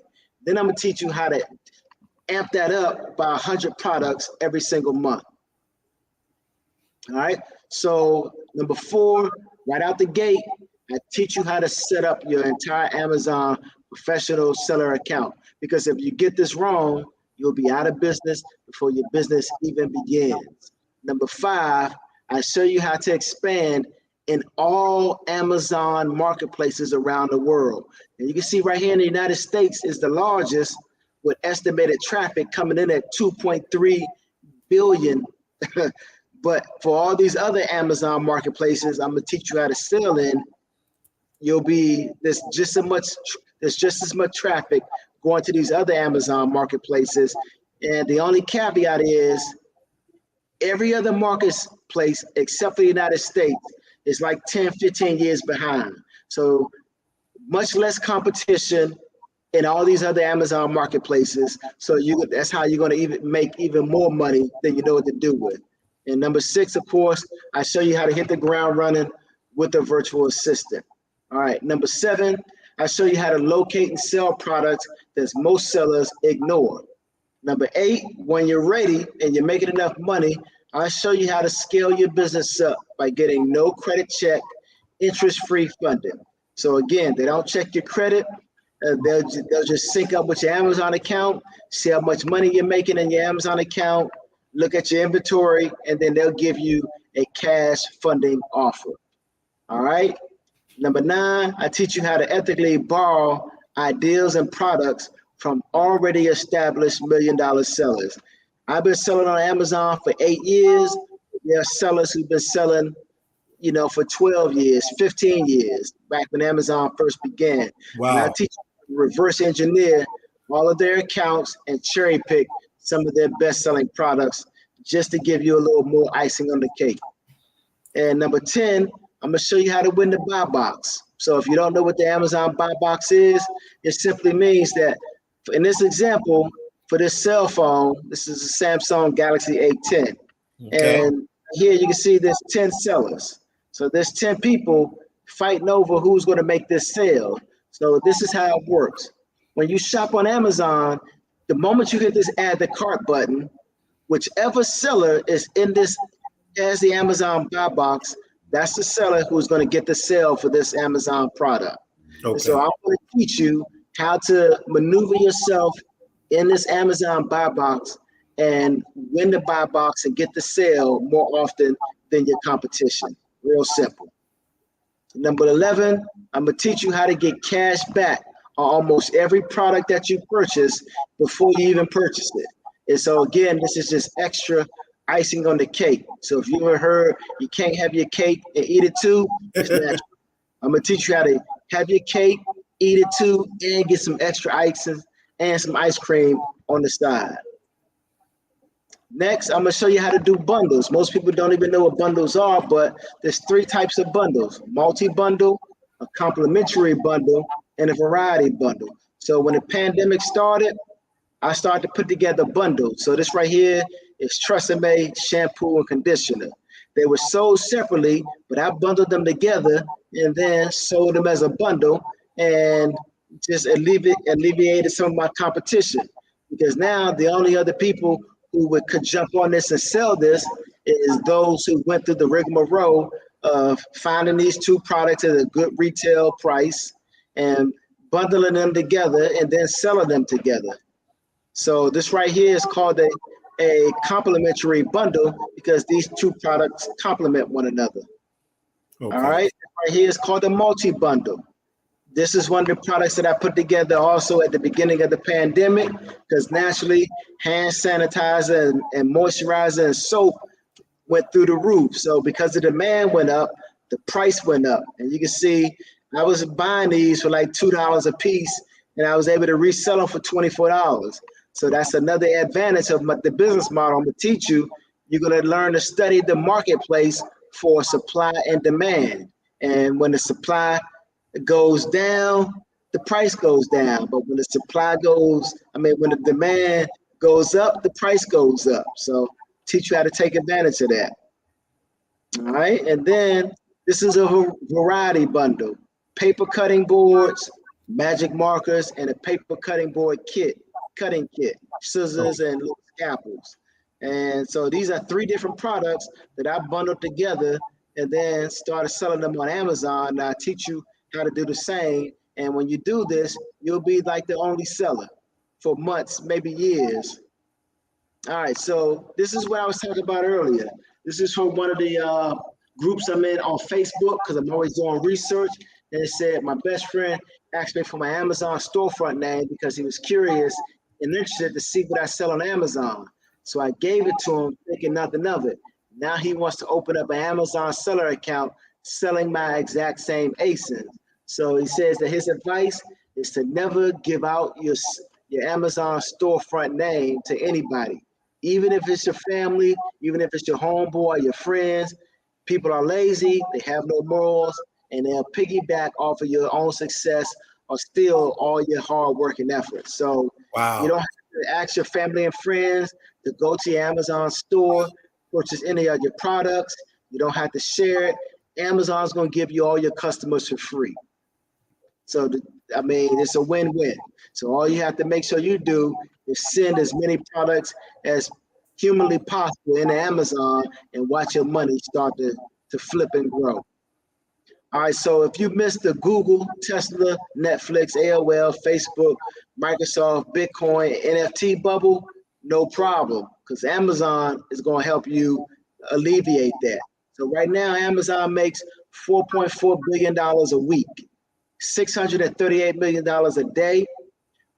Then I'm going to teach you how to amp that up by 100 products every single month. All right. So number 4, right out the gate, I teach you how to set up your entire Amazon professional seller account. Because if you get this wrong, you'll be out of business before your business even begins. Number 5, I show you how to expand in all Amazon marketplaces around the world. And you can see right here in the United States is the largest, with estimated traffic coming in at 2.3 billion. But for all these other Amazon marketplaces, I'm gonna teach you how to sell in. There's just as much traffic going to these other Amazon marketplaces. And the only caveat is every other marketplace except for the United States is like 10, 15 years behind. So much less competition in all these other Amazon marketplaces. So that's how you're going to make even more money than you know what to do with. And number 6, of course, I show you how to hit the ground running with a virtual assistant. All right, number 7, I show you how to locate and sell products that most sellers ignore. Number 8, when you're ready and you're making enough money, I show you how to scale your business up by getting no credit check, interest-free funding. So again, they don't check your credit. They'll just sync up with your Amazon account, see how much money you're making in your Amazon account, look at your inventory, and then they'll give you a cash funding offer. All right. Number 9, I teach you how to ethically borrow ideas and products from already established $1 million sellers. I've been selling on Amazon for 8 years. There are sellers who've been selling, for 12 years, 15 years, back when Amazon first began. Wow. And I teach you to reverse engineer all of their accounts and cherry pick some of their best-selling products just to give you a little more icing on the cake. And number 10, I'm going to show you how to win the buy box. So if you don't know what the Amazon buy box is, it simply means that in this example, for this cell phone. This is a Samsung Galaxy A10. Okay. And here you can see there's 10 sellers. So there's 10 people fighting over who's going to make this sale. So this is how it works. When you shop on Amazon, the moment you hit this add to cart button, whichever seller is in this as the Amazon buy box, that's the seller who's going to get the sale for this Amazon product. Okay. So I'm going to teach you how to maneuver yourself in this Amazon buy box and win the buy box and get the sale more often than your competition. Real simple. Number 11, I'm going to teach you how to get cash back on almost every product that you purchase before you even purchase it. And so again, this is just extra icing on the cake. So if you ever heard you can't have your cake and eat it too, it's natural. I'm going to teach you how to have your cake, eat it too, and get some extra icing and some ice cream on the side. Next, I'm going to show you how to do bundles. Most people don't even know what bundles are, but there's 3 types of bundles: multi-bundle, a complimentary bundle, and a variety bundle. So when the pandemic started, I started to put together bundles. So this right here is Tresemme shampoo and conditioner. They were sold separately, but I bundled them together and then sold them as a bundle and just alleviated some of my competition, because now the only other people who could jump on this and sell this is those who went through the rigmarole of finding these 2 products at a good retail price and bundling them together and then selling them together. So this right here is called a complementary bundle because these 2 products complement one another. Okay. All right, right here is called a multi-bundle. This is one of the products that I put together also at the beginning of the pandemic, because naturally hand sanitizer and moisturizer and soap went through the roof. So because the demand went up, the price went up. And you can see I was buying these for like $2 a piece, and I was able to resell them for $24. So that's another advantage of the business model I'm going to teach you. You're going to learn to study the marketplace for supply and demand. And when the supply goes down, the price goes down. But when the when the demand goes up, the price goes up. So teach you how to take advantage of that. All right. And then this is a variety bundle: paper cutting boards, magic markers, and a paper cutting board cutting kit, scissors and little scalpels. And so these are 3 different products that I bundled together and then started selling them on Amazon. Now I teach you how to do the same. And when you do this, you'll be like the only seller for months, maybe years. All right, so this is what I was talking about earlier. This is from one of the groups I'm in on Facebook, because I'm always doing research. And it said my best friend asked me for my Amazon storefront name because he was curious and interested to see what I sell on Amazon. So I gave it to him thinking nothing of it. Now he wants to open up an Amazon seller account selling my exact same ASINs. So he says that his advice is to never give out your Amazon storefront name to anybody, even if it's your family, even if it's your homeboy, your friends. People are lazy, they have no morals, and they'll piggyback off of your own success or steal all your hard work and effort. So you don't have to ask your family and friends to go to your Amazon store, purchase any of your products. You don't have to share it. Amazon's going to give you all your customers for free. So, it's a win-win. So all you have to make sure you do is send as many products as humanly possible into Amazon and watch your money start to flip and grow. All right, so if you missed the Google, Tesla, Netflix, AOL, Facebook, Microsoft, Bitcoin, NFT bubble, no problem, because Amazon is going to help you alleviate that. So right now, Amazon makes $4.4 billion a week, $638 million a day,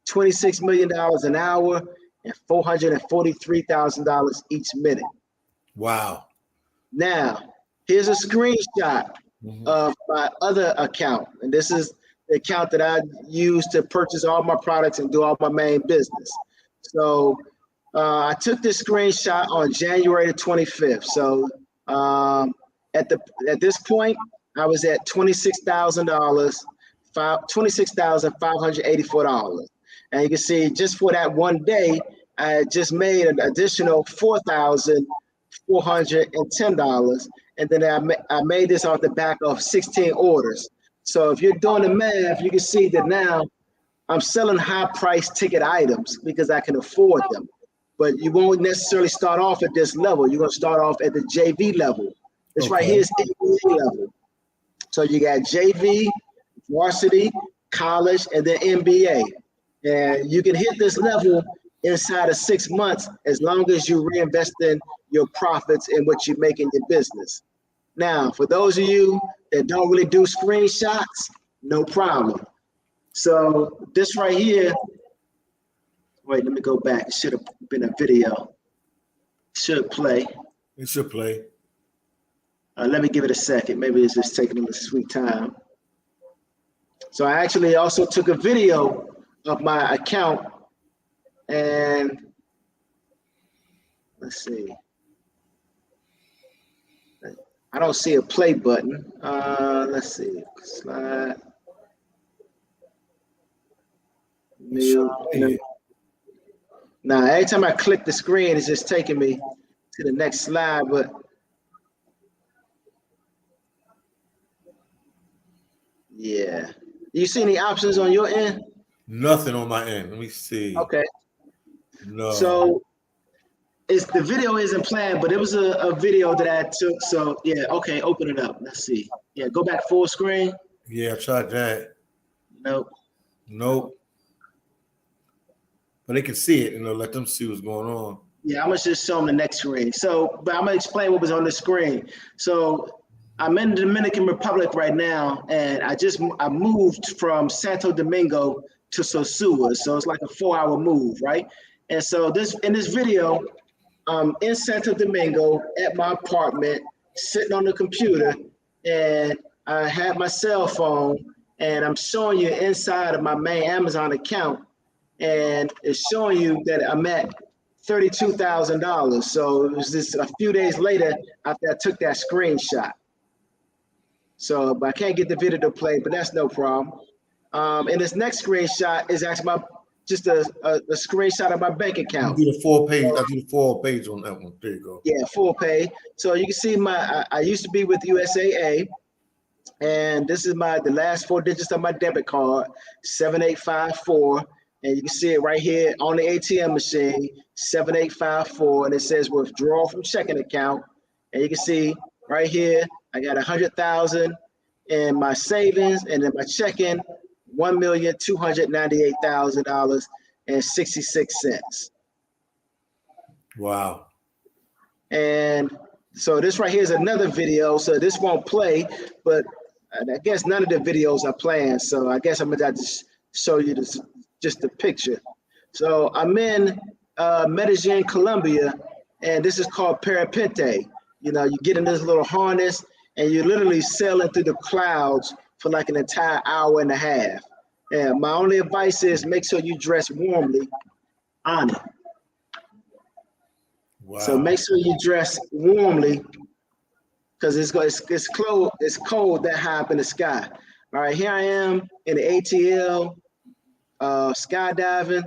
$26 million an hour, and $443,000 each minute. Wow. Now, here's a screenshot of my other account. And this is the account that I use to purchase all my products and do all my main business. So I took this screenshot on January the 25th. So at this point, I was at $26,584. And you can see just for that one day, I just made an additional $4,410. And then I made this off the back of 16 orders. So if you're doing the math, you can see that now I'm selling high price ticket items because I can afford them. But you won't necessarily start off at this level. You're going to start off at the JV level. This right here is NBA level. So you got JV, varsity, college, and then NBA. And you can hit this level inside of 6 months as long as you reinvest in your profits and what you make in your business. Now, for those of you that don't really do screenshots, no problem. So this right here, wait, let me go back. It should have been a video. Should play. It should play. Let me give it a second. Maybe it's just taking a little sweet time. So I actually also took a video of my account, and let's see. I don't see a play button. Let's see. Slide. Now, every time I click the screen, it's just taking me to the next slide, but yeah. You see any options on your end? Nothing on my end. Let me see. Okay. No. So the video isn't planned, but it was a video that I took. So yeah, okay, open it up. Let's see. Yeah, go back full screen. Yeah, I tried that. Nope. But they can see it, let them see what's going on. Yeah, I'm gonna just show them the next screen. So, but I'm gonna explain what was on the screen. So I'm in the Dominican Republic right now, and I moved from Santo Domingo to Sosua. So it's like a 4-hour move, right? And so in this video, in Santo Domingo at my apartment, sitting on the computer, and I have my cell phone, and I'm showing you inside of my main Amazon account, and it's showing you that I'm at $32,000. So it was just a few days later after I took that screenshot. So, but I can't get the video to play, but that's no problem. And this next screenshot is actually just a screenshot of my bank account. I do the full page on that one. There you go. Yeah, full page. So you can see I used to be with USAA, and this is the last 4 digits of my debit card, 7854. And you can see it right here on the ATM machine, 7854, and it says withdraw from checking account. And you can see right here, I got 100,000 in my savings, and in my checking, $1,298,000.66. Wow. And so this right here is another video. So this won't play, but I guess none of the videos are playing. So I guess I'm gonna have to show you this, just the picture. So I'm in Medellin, Colombia, and this is called parapente. You get in this little harness, and you're literally sailing through the clouds for like an entire hour and a half. And my only advice is make sure you dress warmly on it. Wow. So make sure you dress warmly, because it's cold that high up in the sky. All right, here I am in the ATL, skydiving.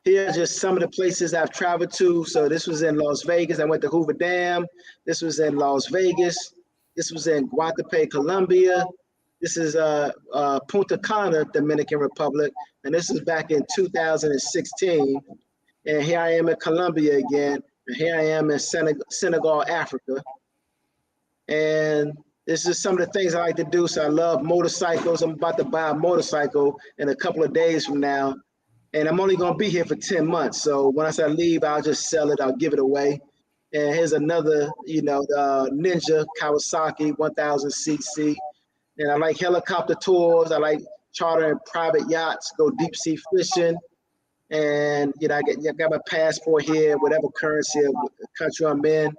Here are just some of the places I've traveled to. So this was in Las Vegas. I went to Hoover Dam. This was in Las Vegas. This was in Guadalupe, Colombia. This is Punta Cana, Dominican Republic. And this is back in 2016. And here I am in Colombia again. And here I am in Senegal, Africa. And this is some of the things I like to do. So I love motorcycles. I'm about to buy a motorcycle in a couple of days from now. And I'm only gonna be here for 10 months. So when I say leave, I'll just sell it, I'll give it away. And here's another, Ninja Kawasaki 1000cc. And I like helicopter tours. I like chartering private yachts, go deep sea fishing. And I got my passport here, whatever currency of the country I'm in.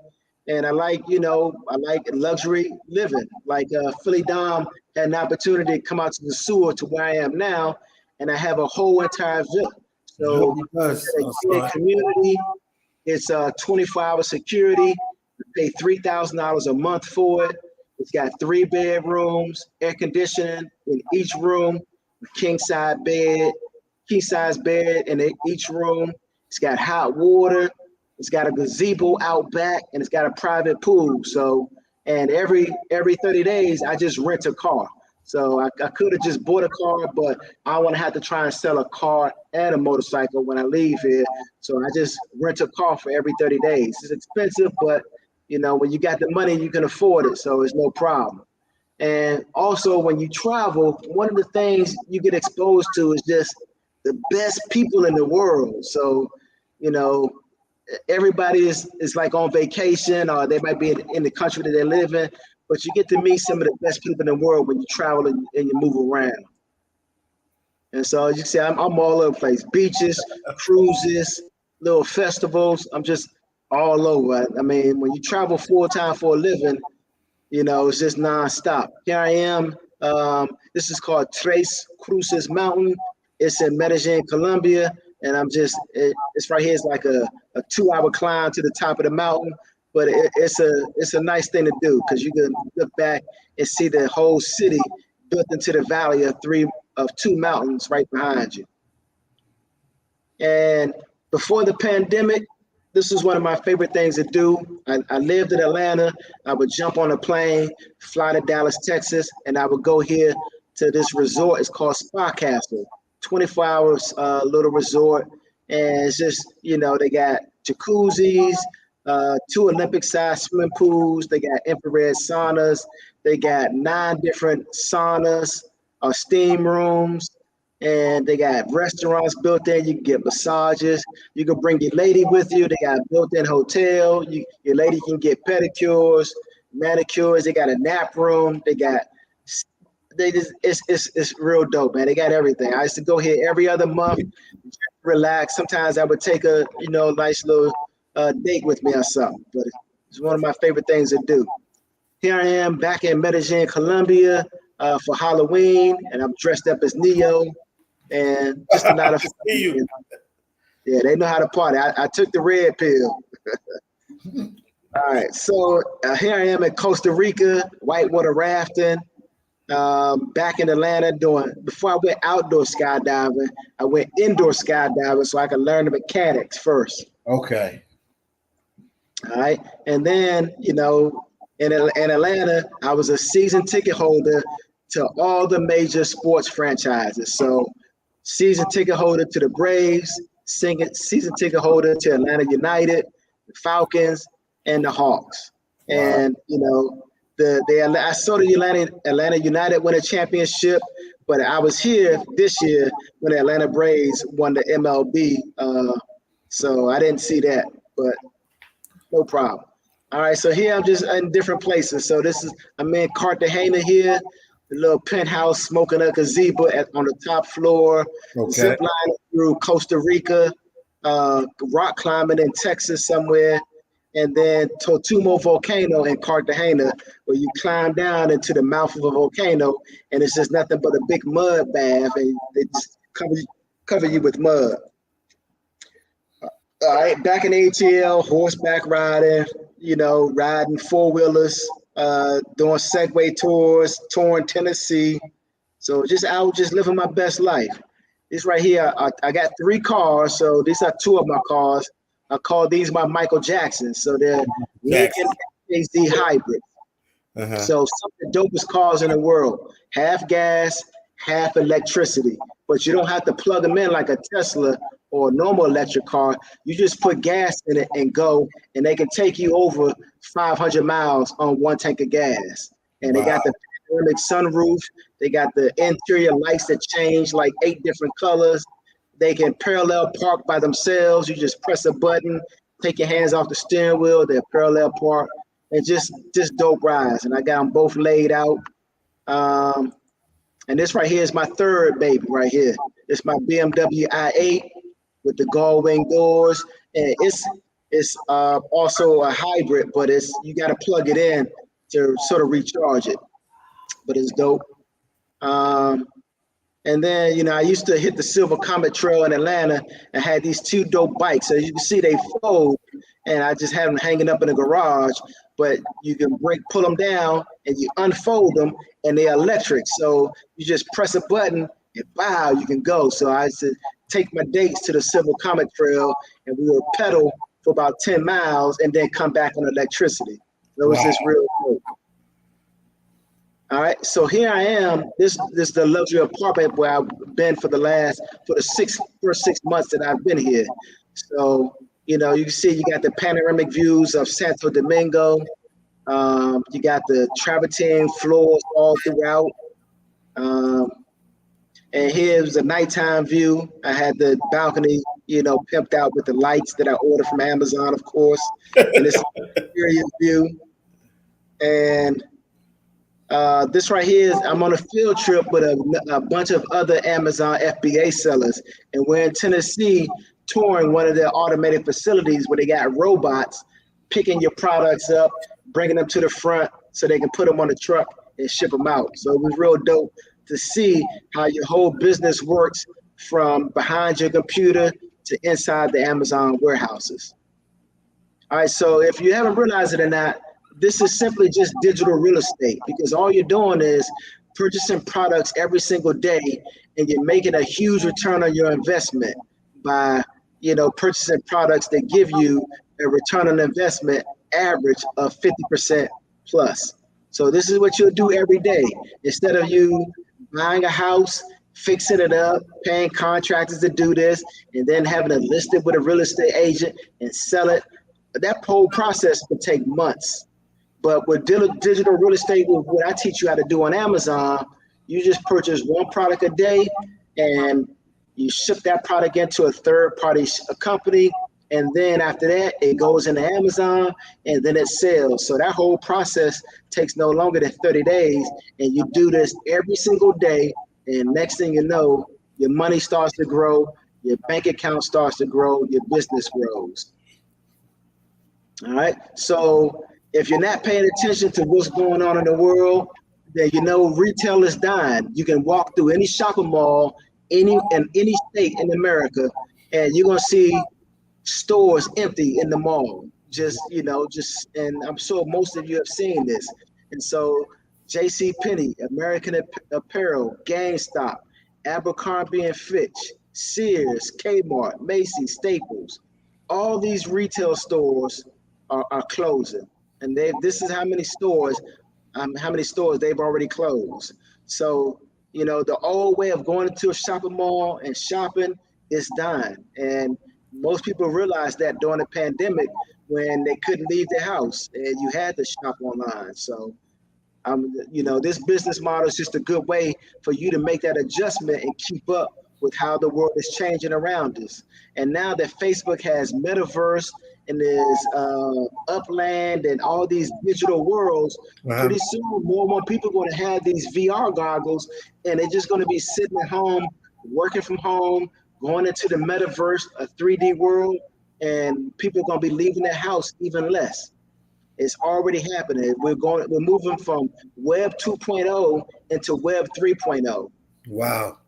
And I like, I like luxury living. Like PhillyDom had an opportunity to come out to the sewer to where I am now, and I have a whole entire villa. So it's a gated community. It's 24-hour security. You pay $3,000 a month for it. It's got 3 bedrooms, air conditioning in each room, king size bed in each room. It's got hot water. It's got a gazebo out back, and it's got a private pool. So, and every 30 days, I just rent a car. So I could have just bought a car, but I want to have to try and sell a car and a motorcycle when I leave here. So I just rent a car for every 30 days. It's expensive, but you know, when you got the money, you can afford it. So it's no problem. And also when you travel, one of the things you get exposed to is just the best people in the world. So, you know, everybody is like on vacation, or they might be in the country that they live in, but you get to meet some of the best people in the world when you travel and you move around. And so as you see, I'm all over the place. Beaches, cruises, little festivals. I'm just all over. I mean, when you travel full time for a living, you know, it's just nonstop. Here I am. This is called Tres Cruces Mountain. It's in Medellin, Colombia. And I'm just, it's right here. It's like a 2-hour climb to the top of the mountain. But it's a nice thing to do because you can look back and see the whole city built into the valley of two mountains right behind you. And before the pandemic, this is one of my favorite things to do. I lived in Atlanta. I would jump on a plane, fly to Dallas, Texas, and I would go here to this resort. It's called Spa Castle, 24 hours little resort. And it's just, you know, they got jacuzzis, 2 Olympic-sized swimming pools. They got infrared saunas. They got 9 different saunas, steam rooms. And they got restaurants built in. You can get massages. You can bring your lady with you. They got a built-in hotel. Your lady can get pedicures, manicures. They got a nap room. It's real dope, man. They got everything. I used to go here every other month, relax. Sometimes I would take a nice little date with me or something. But it's one of my favorite things to do. Here I am back in Medellin, Colombia for Halloween, and I'm dressed up as Neo. And just a lot of fun. Yeah, they know how to party. I took the red pill. All right, so here I am in Costa Rica, whitewater rafting. Back in Atlanta before I went outdoor skydiving, I went indoor skydiving so I could learn the mechanics first. Okay. All right, and then, you know, in Atlanta, I was a season ticket holder to all the major sports franchises. So season ticket holder to the Braves, season ticket holder to Atlanta United, the Falcons, and the Hawks. Wow. And, you know, I saw the Atlanta United win a championship, but I was here this year when the Atlanta Braves won the MLB. So I didn't see that, but no problem. All right, so here I'm just in different places. So I'm in Cartagena here, the little penthouse, smoking a gazebo on the top floor, zip lining through Costa Rica, rock climbing in Texas somewhere, and then Totumo Volcano in Cartagena, where you climb down into the mouth of a volcano, and it's just nothing but a big mud bath, and they just cover you with mud. All right, back in ATL, horseback riding, you know, riding 4-wheelers, doing Segway tours, touring Tennessee. So just living my best life. This right here, I got 3 cars. So these are 2 of my cars. I call these my Michael Jacksons. So they're Lincoln HZ hybrids. So some of the dopest cars in the world, half gas, half electricity. But you don't have to plug them in like a Tesla or a normal electric car. You just put gas in it and go, and they can take you over 500 miles on 1 tank of gas. And they got the panoramic sunroof. They got the interior lights that change like 8 different colors. They can parallel park by themselves. You just press a button, take your hands off the steering wheel, they're parallel park, and just dope rides. And I got them both laid out. And this right here is my 3rd baby right here. It's my BMW i8 with the gull wing doors, and it's also a hybrid, but you got to plug it in to sort of recharge it. But it's dope. And then, you know, I used to hit the Silver Comet Trail in Atlanta and had these 2 dope bikes. So you can see they fold, and I just have them hanging up in the garage. But you can pull them down, and you unfold them, and they're electric. So you just press a button, and wow, you can go. So I used to take my dates to the Silver Comet Trail, and we would pedal for about 10 miles and then come back on electricity. It was just real cool. All right, so here I am. This is the luxury apartment where I've been for the first 6 months that I've been here. So, you know, you can see you got the panoramic views of Santo Domingo. You got the travertine floors all throughout. And here's a nighttime view. I had the balcony, you know, pimped out with the lights that I ordered from Amazon, of course. And this is a serious view. And this right here is, I'm on a field trip with a bunch of other Amazon FBA sellers. And we're in Tennessee touring one of their automated facilities where they got robots picking your products up, bringing them to the front so they can put them on the truck and ship them out. So it was real dope to see how your whole business works from behind your computer to inside the Amazon warehouses. All right, so if you haven't realized it or not, this is simply just digital real estate, because all you're doing is purchasing products every single day, and you're making a huge return on your investment by, you know, purchasing products that give you a return on investment average of 50% plus. So this is what you'll do every day. Instead of you buying a house, fixing it up, paying contractors to do this, and then having it listed with a real estate agent and sell it, that whole process could take months. But with digital real estate, with what I teach you how to do on Amazon, you just purchase one product a day and you ship that product into a third-party company. And then after that, it goes into Amazon and then it sells. So that whole process takes no longer than 30 days. And you do this every single day. And next thing you know, your money starts to grow, your bank account starts to grow, your business grows. All right. So if you're not paying attention to what's going on in the world, then you know retail is dying. You can walk through any shopping mall, in any state in America, and you're gonna see stores empty in the mall. And I'm sure most of you have seen this. And so JCPenney, American Apparel, GameStop, Abercrombie and Fitch, Sears, Kmart, Macy's, Staples, all these retail stores are closing. And this is how many stores they've already closed. So, you know, the old way of going into a shopping mall and shopping is dying. And most people realized that during the pandemic when they couldn't leave their house and you had to shop online. So, you know, this business model is just a good way for you to make that adjustment and keep up with how the world is changing around us. And now that Facebook has metaverse and there's Upland and all these digital worlds, pretty soon more and more people are going to have these VR goggles, and they're just going to be sitting at home, working from home, going into the metaverse, a 3D world, and people are going to be leaving their house even less. It's already happening. We're moving from Web 2.0 into Web 3.0. Wow.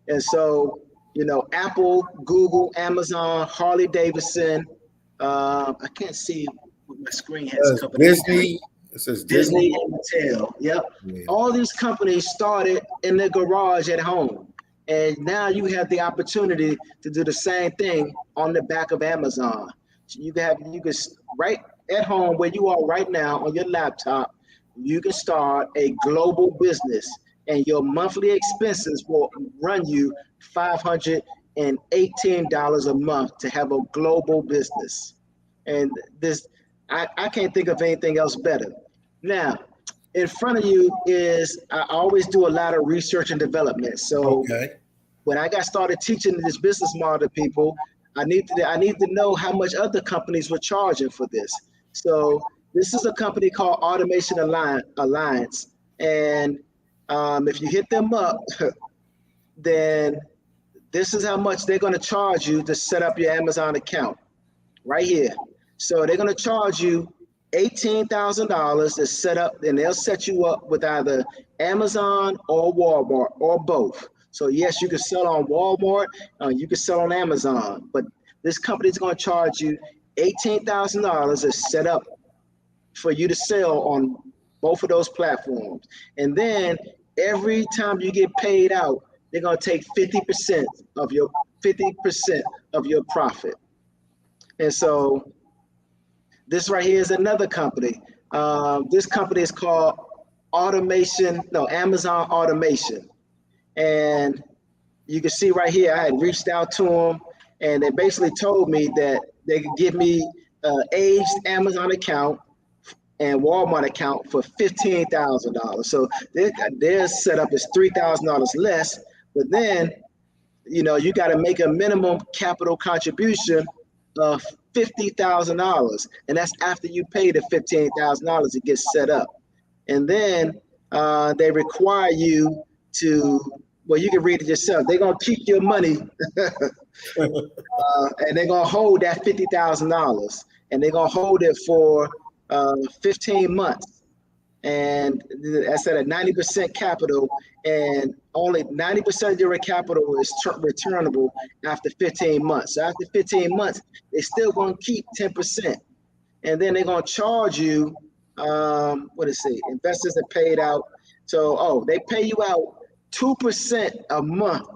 And so, you know, Apple, Google, Amazon, Harley-Davidson, I can't see what my screen has. Disney. It says Disney and Mattel. Yep. Yeah. All these companies started in their garage at home. And now you have the opportunity to do the same thing on the back of Amazon. So you can right at home where you are right now on your laptop, you can start a global business, and your monthly expenses will run you $518 a month to have a global business. And this, I can't think of anything else better. Now, in front of you is, I always do a lot of research and development. So when I got started teaching this business model to people, I need to know how much other companies were charging for this. So this is a company called Automation Alliance. And if you hit them up, then this is how much they're going to charge you to set up your Amazon account right here. So they're going to charge you $18,000 to set up, and they'll set you up with either Amazon or Walmart or both. So yes, you can sell on Walmart, you can sell on Amazon, but this company is going to charge you $18,000 to set up for you to sell on both of those platforms. And then every time you get paid out, they're gonna take 50% of your profit. And so this right here is another company. This company is called Amazon Automation. And you can see right here, I had reached out to them, and they basically told me that they could give me an aged Amazon account and Walmart account for $15,000. So their setup is $3,000 less, but then you got to make a minimum capital contribution of $50,000, and that's after you pay the $15,000 to get set up. And then they require you to, well, you can read it yourself. They're gonna keep your money, and they're gonna hold that $50,000, and they're gonna hold it for 15 months. And that's at a 90% capital, and only 90% of your capital is returnable after 15 months. So after 15 months, they're still going to keep 10%. And then they're going to charge you, investors are paid out. So, they pay you out 2% a month,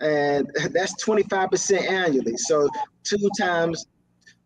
and that's 25% annually. So 2 times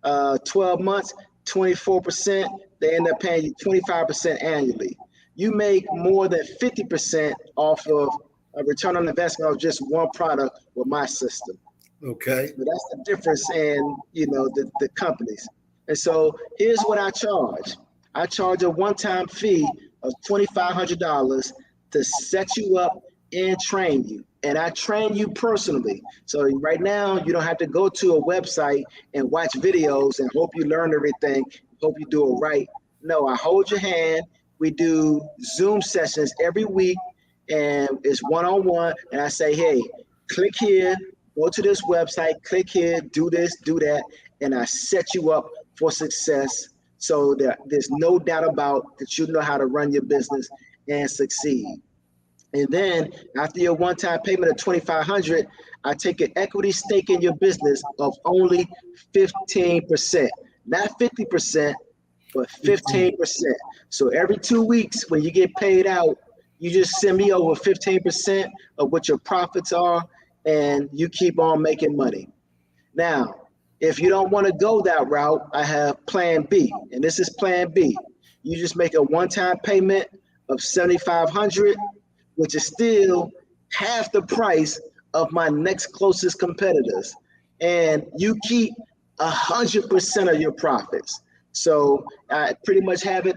12 months, 24%, they end up paying you 25% annually. You make more than 50% off of a return on investment of just one product with my system. Okay. So that's the difference in, the companies. And so here's what I charge. I charge a one-time fee of $2,500 to set you up and train you. And I train you personally. So right now, you don't have to go to a website and watch videos and hope you learn everything, hope you do it right. No, I hold your hand. We do Zoom sessions every week, and it's one-on-one. And I say, hey, click here, go to this website, click here, do this, do that. And I set you up for success so that there's no doubt about that you know how to run your business and succeed. And then after your one-time payment of $2,500, I take an equity stake in your business of only 15%, not 50%, but 15%. So every 2 weeks when you get paid out, you just send me over 15% of what your profits are, and you keep on making money. Now, if you don't want to go that route, I have plan B, and this is plan B. You just make a one-time payment of $7,500, which is still half the price of my next closest competitors. And you keep 100% of your profits. So I pretty much have it,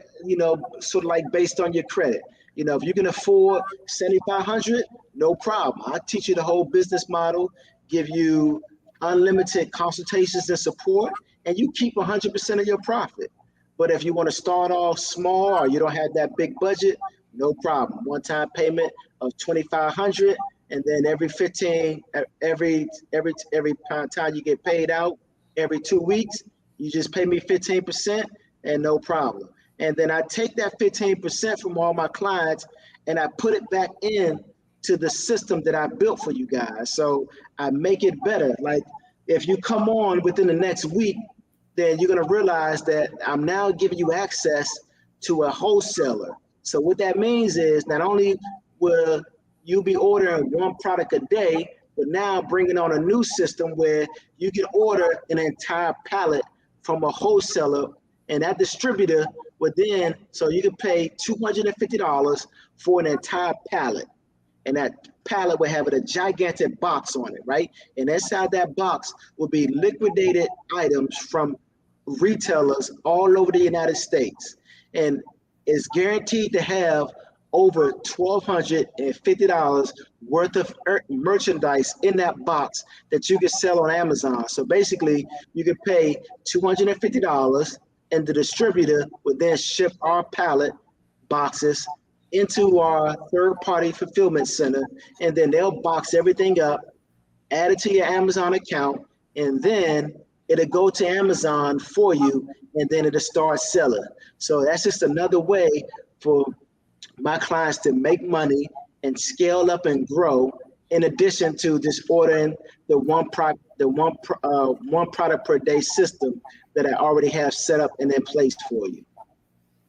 sort of like based on your credit. If you can afford $7,500, no problem. I'll teach you the whole business model, give you unlimited consultations and support, and you keep 100% of your profit. But if you want to start off small or you don't have that big budget, no problem. One-time payment of $2,500, and then every time you get paid out, every 2 weeks, you just pay me 15%, and no problem. And then I take that 15% from all my clients, and I put it back in to the system that I built for you guys. So I make it better. Like if you come on within the next week, then you're gonna realize that I'm now giving you access to a wholesaler. So what that means is not only will you be ordering one product a day, but now bringing on a new system where you can order an entire pallet from a wholesaler, and that distributor would then, so you can pay $250 for an entire pallet. And that pallet will have a gigantic box on it, right? And inside that box will be liquidated items from retailers all over the United States. And it's guaranteed to have over $1,250 worth of merchandise in that box that you can sell on Amazon. So basically, you can pay $250, and the distributor would then ship our pallet boxes into our third-party fulfillment center, and then they'll box everything up, add it to your Amazon account, and then it'll go to Amazon for you, and then it'll start selling. So that's just another way for my clients to make money and scale up and grow, in addition to just ordering the one product per day system that I already have set up and in place for you.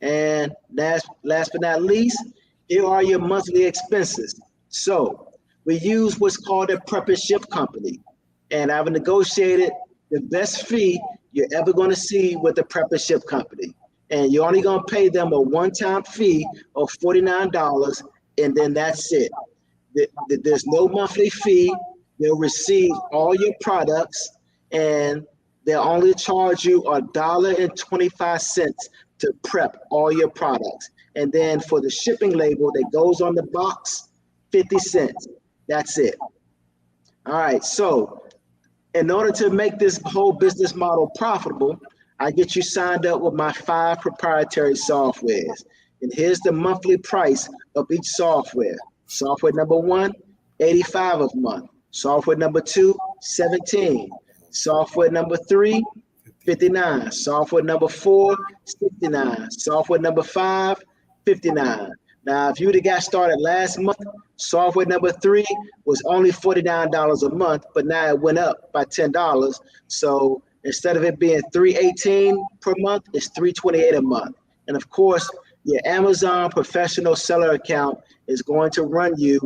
And last but not least, here are your monthly expenses. So we use what's called a prep and ship company. And I've negotiated the best fee you're ever going to see with the prep and ship company. And you're only going to pay them a one-time fee of $49, and then that's it. There's no monthly fee. They'll receive all your products, and they'll only charge you $1.25 to prep all your products. And then for the shipping label that goes on the box, 50 cents. That's it. All right, so in order to make this whole business model profitable, I get you signed up with my 5 proprietary softwares. And here's the monthly price of each software. Software number 1, $85 a month. Software number 2, $17. Software number 3, $59. Software number 4, $69. Software number 5, $59. Now, if you would have got started last month, software number 3 was only $49 a month, but now it went up by $10. So instead of it being $318 per month, it's $328 a month. And of course, your Amazon professional seller account is going to run you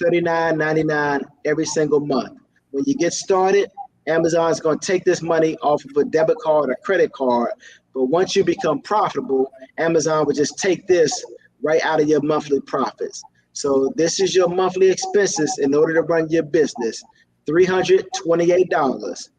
$39.99 every single month. When you get started, Amazon is going to take this money off of a debit card or credit card. But once you become profitable, Amazon will just take this right out of your monthly profits. So this is your monthly expenses in order to run your business, $328.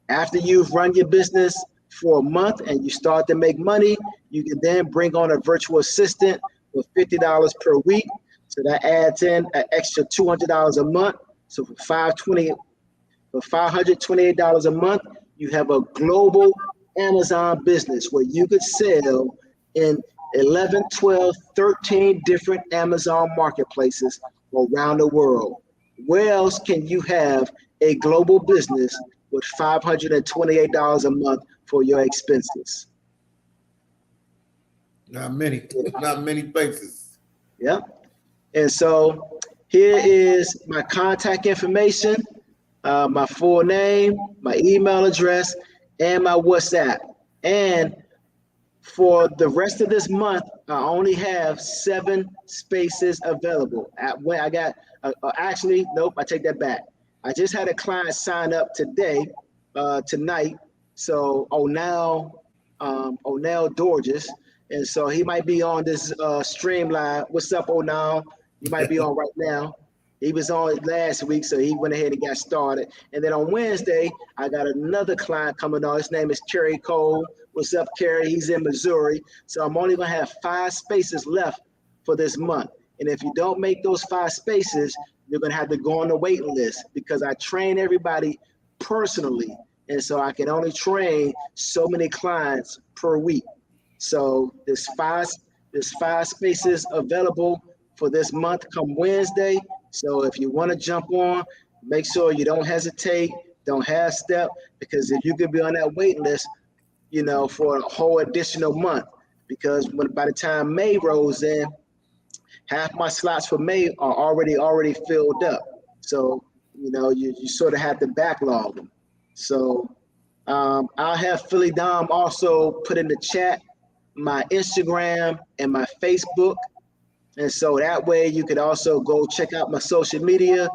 After you've run your business for a month and you start to make money, you can then bring on a virtual assistant for $50 per week. So that adds in an extra $200 a month. So for $528 a month, you have a global Amazon business where you could sell in 11, 12, 13 different Amazon marketplaces around the world. Where else can you have a global business with $528 a month for your expenses? Not many places. Yeah. And so here is my contact information, my full name, my email address, and my WhatsApp. And for the rest of this month, I only have 7 spaces available. I got, actually, nope, I take that back. I just had a client sign up today, tonight. So O'Neill Dorges. And so he might be on this stream live. What's up, O'Neill? You might be on right now. He was on last week, so he went ahead and got started. And then on Wednesday, I got another client coming on. His name is Kerry Cole. What's up, Kerry? He's in Missouri. So I'm only going to have 5 spaces left for this month. And if you don't make those 5 spaces, you're going to have to go on the waiting list because I train everybody personally. And so I can only train so many clients per week. So there's 5 spaces available for this month come Wednesday. So if you want to jump on, make sure you don't hesitate, don't half step, because if you could be on that wait list, you know, for a whole additional month, because by the time May rolls in, half my slots for May are already filled up. So, you know, you sort of have to backlog them. So I'll have PhillyDom also put in the chat my Instagram and my Facebook. And so that way you could also go check out my social media.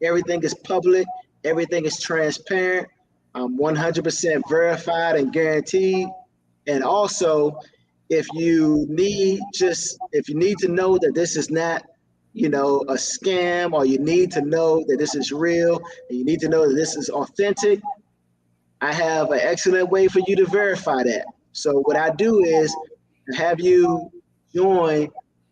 Everything is public. Everything is transparent. I'm 100% verified and guaranteed. And also, if you need to know that this is not, you know, a scam, or you need to know that this is real, and you need to know that this is authentic, I have an excellent way for you to verify that. So what I do is have you join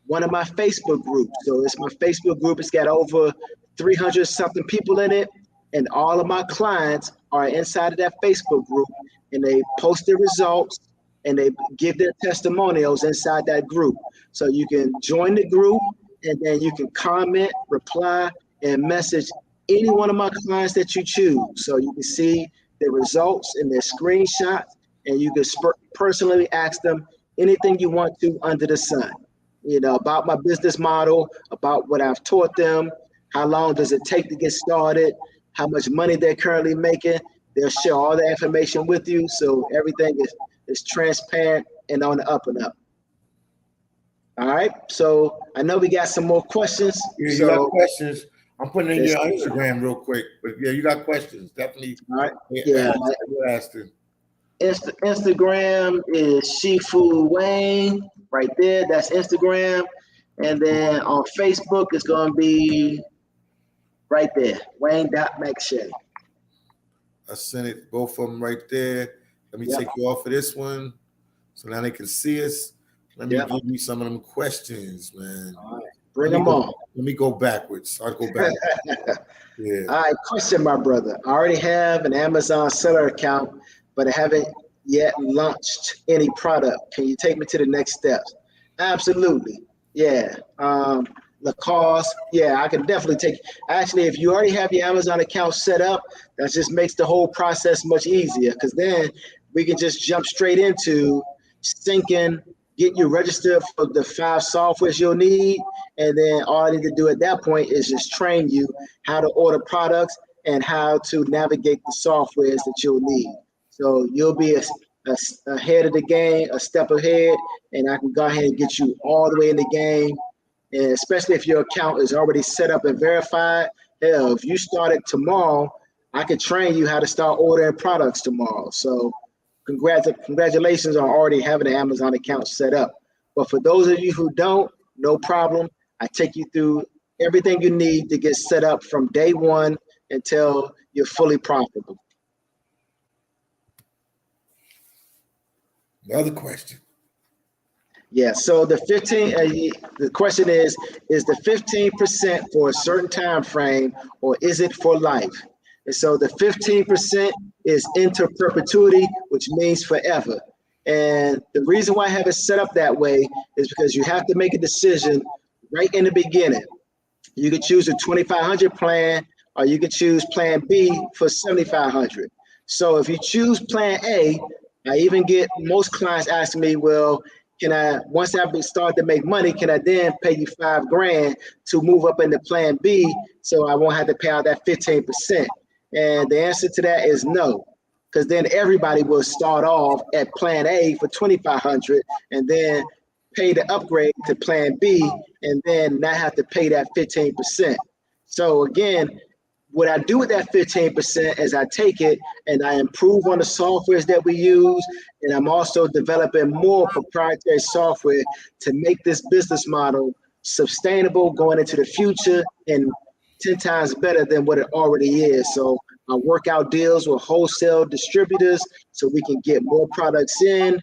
one of my Facebook groups. So it's my Facebook group. It's got over 300 something people in it. And all of my clients are inside of that Facebook group, and they post their results and they give their testimonials inside that group. So you can join the group, and then you can comment, reply, and message any one of my clients that you choose. So you can see their results and their screenshots, and you can personally ask them anything you want to under the sun, you know, about my business model, about what I've taught them, how long does it take to get started, how much money they're currently making. They'll share all the information with you, so everything is transparent and on the up and up. All right, so I know we got some more questions. Yeah, you got questions. I'm putting in your Instagram real quick, but yeah, you got questions. Definitely. All right. Yeah. Instagram is ShifuWayne right there. That's Instagram. And then on Facebook, it's going to be right there, Wayne.McShay. I sent it, both of them right there. Let me take you off of this one so now they can see us. Let me give you some of them questions, man. All right. Bring them on. Let me go backwards. I'll go back. Yeah. All right, question, my brother. I already have an Amazon seller account, but I haven't yet launched any product. Can you take me to the next steps? Absolutely. Yeah. The cost, I can definitely take. Actually, if you already have your Amazon account set up, that just makes the whole process much easier, because then we can just jump straight into syncing, get you registered for the 5 softwares you'll need, and then all I need to do at that point is just train you how to order products and how to navigate the softwares that you'll need. So you'll be ahead of the game, a step ahead, and I can go ahead and get you all the way in the game. And especially if your account is already set up and verified, hell, if you started tomorrow, I could train you how to start ordering products tomorrow. So congratulations on already having an Amazon account set up. But for those of you who don't, no problem. I take you through everything you need to get set up from day one until you're fully profitable. Another question. Yeah, so the question is the 15% for a certain time frame, or is it for life? And so the 15% is into perpetuity, which means forever. And the reason why I have it set up that way is because you have to make a decision right in the beginning. You can choose a 2,500 plan, or you can choose plan B for 7,500. So if you choose plan A, I even get most clients asking me, well, can I, once I start to make money, can I then pay you $5,000 to move up into plan B so I won't have to pay out that 15%? And the answer to that is no, because then everybody will start off at plan A for 2,500 and then pay the upgrade to plan B and then not have to pay that 15%. So again, what I do with that 15% is I take it and I improve on the softwares that we use, and I'm also developing more proprietary software to make this business model sustainable going into the future and 10 times better than what it already is. So I work out deals with wholesale distributors so we can get more products in.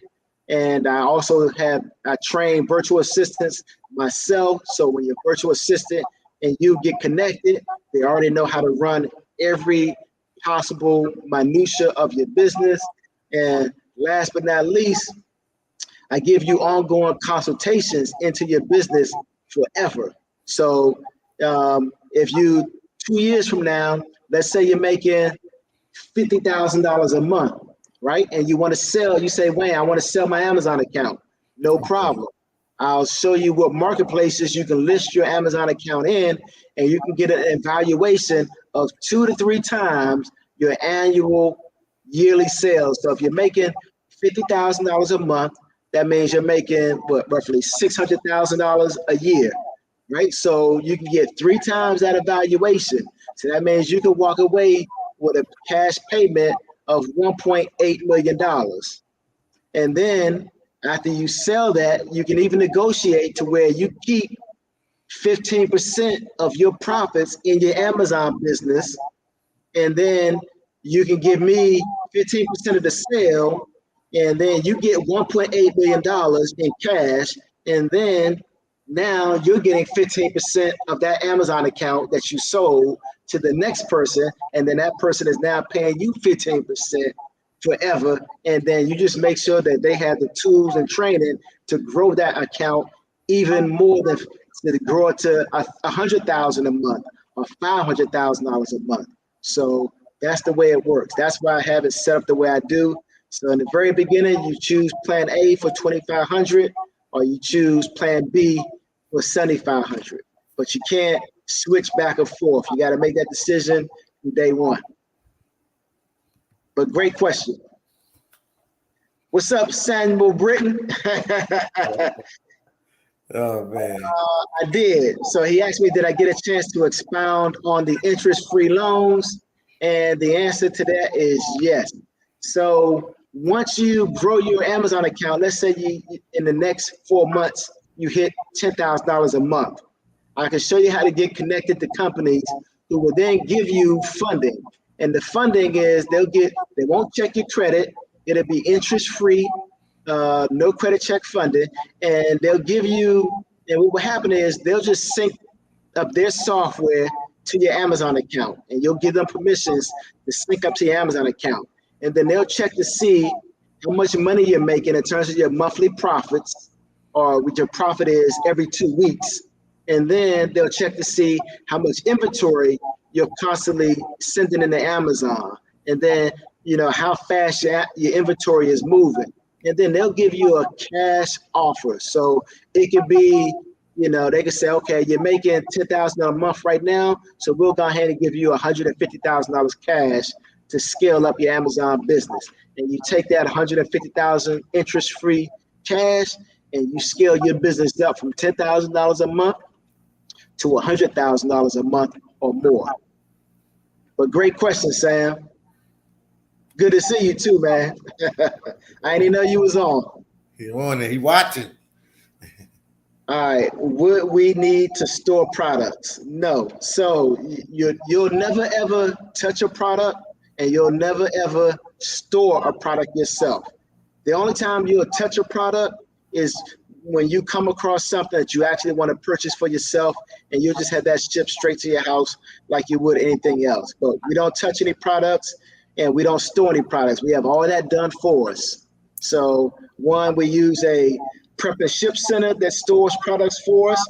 And I also I train virtual assistants myself. So when you're a virtual assistant and you get connected, they already know how to run every possible minutia of your business. And last but not least, I give you ongoing consultations into your business forever. So if you 2 years from now, let's say you're making $50,000 a month, right? And you want to sell, you say, Wayne, I want to sell my Amazon account. No problem. I'll show you what marketplaces you can list your Amazon account in, and you can get an evaluation of 2 to 3 times your annual yearly sales. So if you're making $50,000 a month, that means you're making roughly $600,000 a year, right? So you can get 3 times that evaluation. So that means you can walk away with a cash payment of $1.8 million. And then after you sell that, you can even negotiate to where you keep 15% of your profits in your Amazon business. And then you can give me 15% of the sale. And then you get $1.8 million in cash. And then now you're getting 15% of that Amazon account that you sold to the next person. And then that person is now paying you 15% forever. And then you just make sure that they have the tools and training to grow that account even more than to grow it to $100,000 a month or $500,000 a month. So that's the way it works. That's why I have it set up the way I do. So in the very beginning, you choose plan A for 2,500, or you choose plan B for 7,500. But you can't switch back and forth. You got to make that decision from day one. But great question. What's up, Samuel Britton? Oh man. I did. So he asked me, did I get a chance to expound on the interest-free loans? And the answer to that is yes. So once you grow your Amazon account, let's say you in the next 4 months, you hit $10,000 a month. I can show you how to get connected to companies who will then give you funding. And the funding is they won't check your credit. It'll be interest-free, no credit check funded, and they'll give you, and what will happen is they'll just sync up their software to your Amazon account, and you'll give them permissions to sync up to your Amazon account. And then they'll check to see how much money you're making in terms of your monthly profits, or what your profit is every 2 weeks. And then they'll check to see how much inventory you're constantly sending into Amazon. And then, how fast your inventory is moving. And then they'll give you a cash offer. So it could be, they could say, okay, you're making $10,000 a month right now, so we'll go ahead and give you $150,000 cash to scale up your Amazon business. And you take that $150,000 interest-free cash, and you scale your business up from $10,000 a month to $100,000 a month or more. But great question, Sam. Good to see you too, man. I didn't know you was on. He on it. He watching. All right. Would we need to store products? No. So you'll never ever touch a product, and you'll never ever store a product yourself. The only time you'll touch a product is when you come across something that you actually want to purchase for yourself, and you'll just have that shipped straight to your house like you would anything else. But we don't touch any products, and we don't store any products. We have all that done for us. So one, we use a prep and ship center that stores products for us.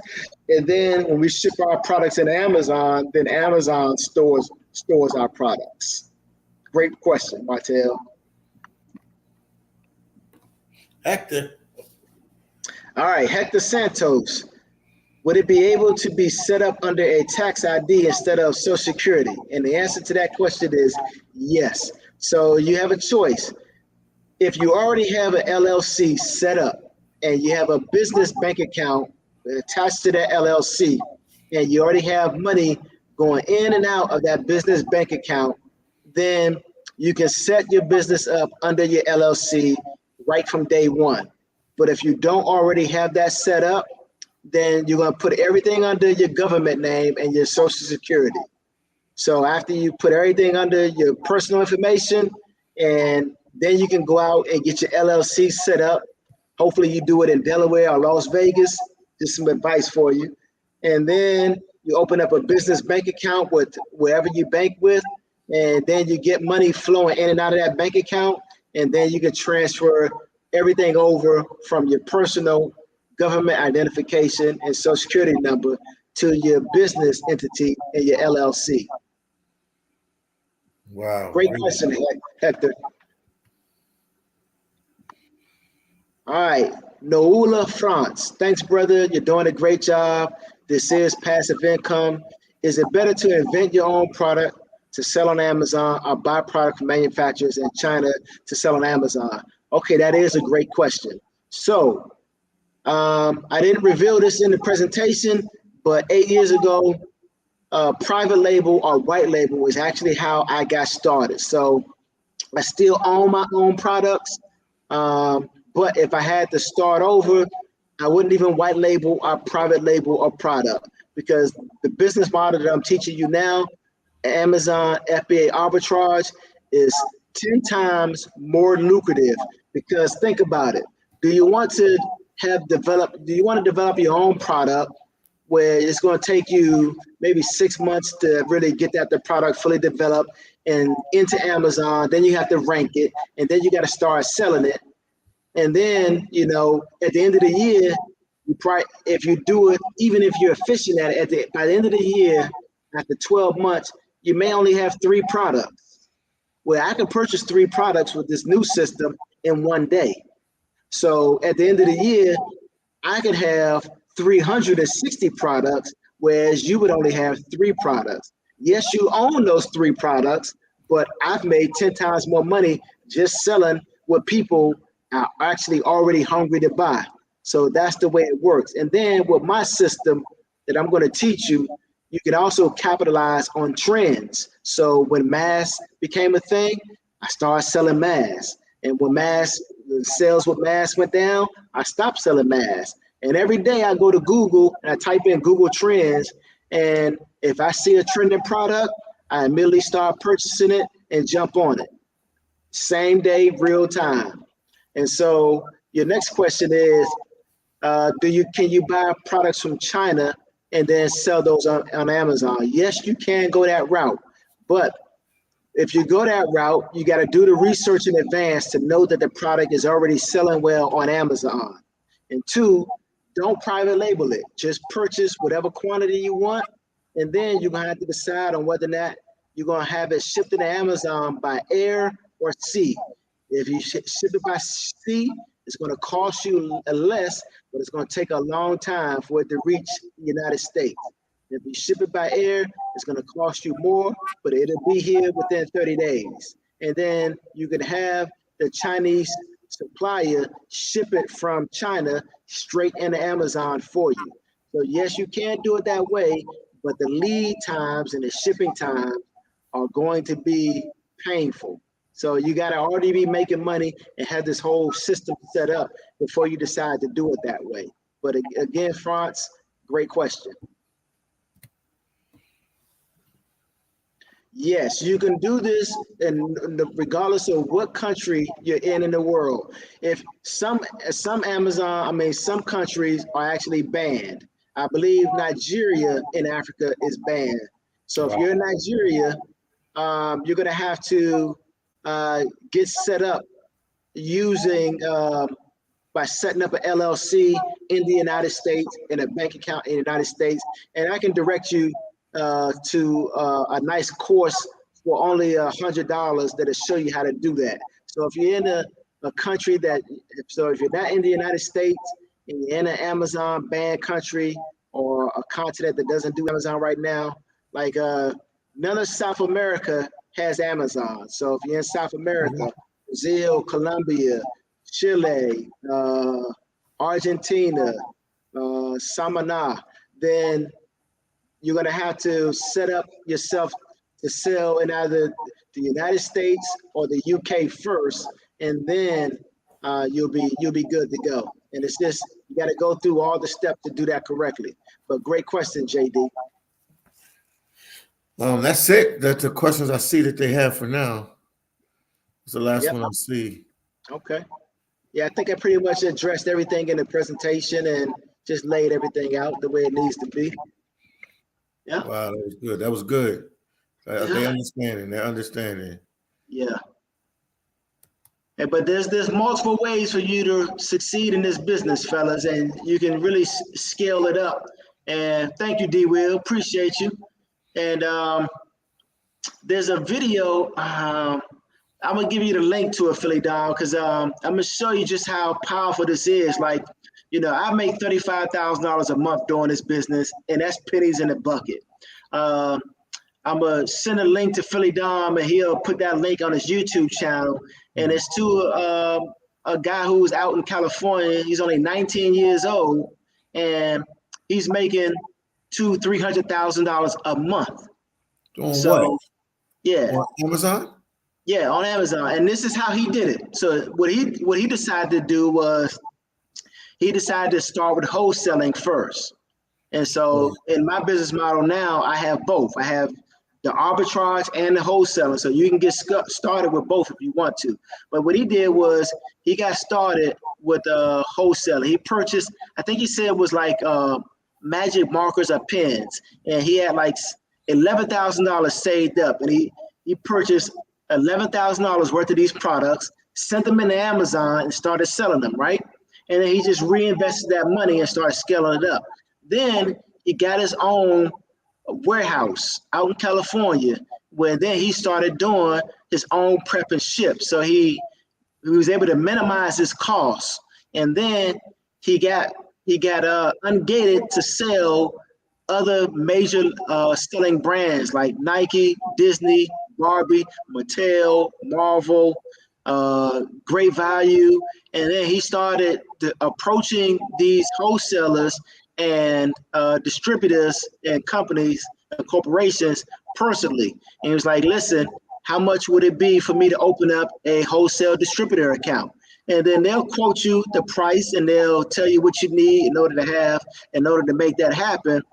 And then when we ship our products in Amazon, then Amazon stores our products. Great question, Martel. Hector. All right, Hector Santos. Would it be able to be set up under a tax ID instead of Social Security? And the answer to that question is yes. So you have a choice. If you already have an LLC set up and you have a business bank account attached to that LLC, and you already have money going in and out of that business bank account, then you can set your business up under your LLC right from day one. But if you don't already have that set up, then you're going to put everything under your government name and your Social Security. So after you put everything under your personal information, and then you can go out and get your LLC set up. Hopefully you do it in Delaware or Las Vegas. Just some advice for you. And then you open up a business bank account with wherever you bank with, and then you get money flowing in and out of that bank account, and then you can transfer everything over from your personal government identification and Social Security number to your business entity and your LLC. Wow. Great question, Hector. All right, Noula France. Thanks, brother. You're doing a great job. This is passive income. Is it better to invent your own product to sell on Amazon or buy product from manufacturers in China to sell on Amazon? Okay, that is a great question. So I didn't reveal this in the presentation, but 8 years ago, private label or white label is actually how I got started. So I still own my own products, but if I had to start over, I wouldn't even white label or private label or product, because the business model that I'm teaching you now, Amazon FBA Arbitrage, is 10 times more lucrative. Because think about it. Do you want to develop your own product where it's going to take you maybe 6 months to really get the product fully developed and into Amazon? Then you have to rank it, and then you got to start selling it. And then, at the end of the year, if you do it, even if you're efficient at it, by the end of the year, after 12 months, you may only have 3 products. Well, I can purchase 3 products with this new system in one day. So at the end of the year, I could have 360 products, whereas you would only have 3 products. Yes, you own those 3 products, but I've made 10 times more money just selling what people are actually already hungry to buy. So that's the way it works. And then with my system that I'm going to teach you, you can also capitalize on trends. So when mass became a thing, I started selling mass. And when the sales with mass went down, I stopped selling mass. And every day I go to Google and I type in Google Trends. And if I see a trending product, I immediately start purchasing it and jump on it. Same day, real time. And so your next question is, can you buy products from China and then sell those on Amazon? Yes, you can go that route. But if you go that route, you got to do the research in advance to know that the product is already selling well on Amazon. And two, don't private label it. Just purchase whatever quantity you want. And then you're going to have to decide on whether or not you're going to have it shipped to Amazon by air or sea. If you ship it by sea, it's going to cost you less, but it's going to take a long time for it to reach the United States. If you ship it by air, it's going to cost you more, but it'll be here within 30 days. And then you can have the Chinese supplier ship it from China straight into Amazon for you. So yes, you can do it that way, but the lead times and the shipping times are going to be painful. So you got to already be making money and have this whole system set up before you decide to do it that way. But again, France, great question. Yes, you can do this, and regardless of what country you're in the world. If some countries are actually banned. I believe Nigeria in Africa is banned. So if you're in Nigeria, you're going to have to get set up using by setting up an LLC in the United States and a bank account in the United States, and I can direct you to a nice course for only $100 that'll show you how to do that. So if you're in a country if you're not in the United States and you're in an Amazon banned country or a continent that doesn't do Amazon right now, like none of South America has Amazon. So if you're in South America, Brazil, Colombia, Chile, Argentina, Samana, then you're going to have to set up yourself to sell in either the United States or the UK first, and then you'll be good to go. And it's just, you got to go through all the steps to do that correctly. But great question, JD. That's it. That's the questions I see that they have for now. It's the last one I see. Okay. Yeah, I think I pretty much addressed everything in the presentation and just laid everything out the way it needs to be. Yeah. Wow, that was good. That was good. They're understanding. Yeah. But there's multiple ways for you to succeed in this business, fellas, and you can really scale it up. And thank you, D. Will. Appreciate you. And there's a video. I'm gonna give you the link to it, PhillyDom, because I'm gonna show you just how powerful this is. Like, you know, I make $35,000 a month doing this business, and that's pennies in the bucket. I'm gonna send a link to PhillyDom, and he'll put that link on his YouTube channel. And it's to a guy who's out in California. He's only 19 years old, and he's making $200,000-$300,000 a month. On what? Yeah. On Amazon? Yeah, on Amazon. And this is how he did it. So what he decided to do was he decided to start with wholesaling first. And so in my business model now, I have both. I have the arbitrage and the wholesaling. So you can get started with both if you want to. But what he did was he got started with wholesaling. He purchased, I think he said it was like magic markers or pens. And he had like $11,000 saved up. And he purchased $11,000 worth of these products, sent them into Amazon and started selling them, right? And then he just reinvested that money and started scaling it up. Then he got his own warehouse out in California, where then he started doing his own prep and ship. So he was able to minimize his costs. And then he got ungated to sell other major selling brands like Nike, Disney, Barbie, Mattel, Marvel, Great Value. And then he started approaching these wholesalers and distributors and companies and corporations personally. And he was like, listen, how much would it be for me to open up a wholesale distributor account? And then they'll quote you the price and they'll tell you what you need in order to make that happen.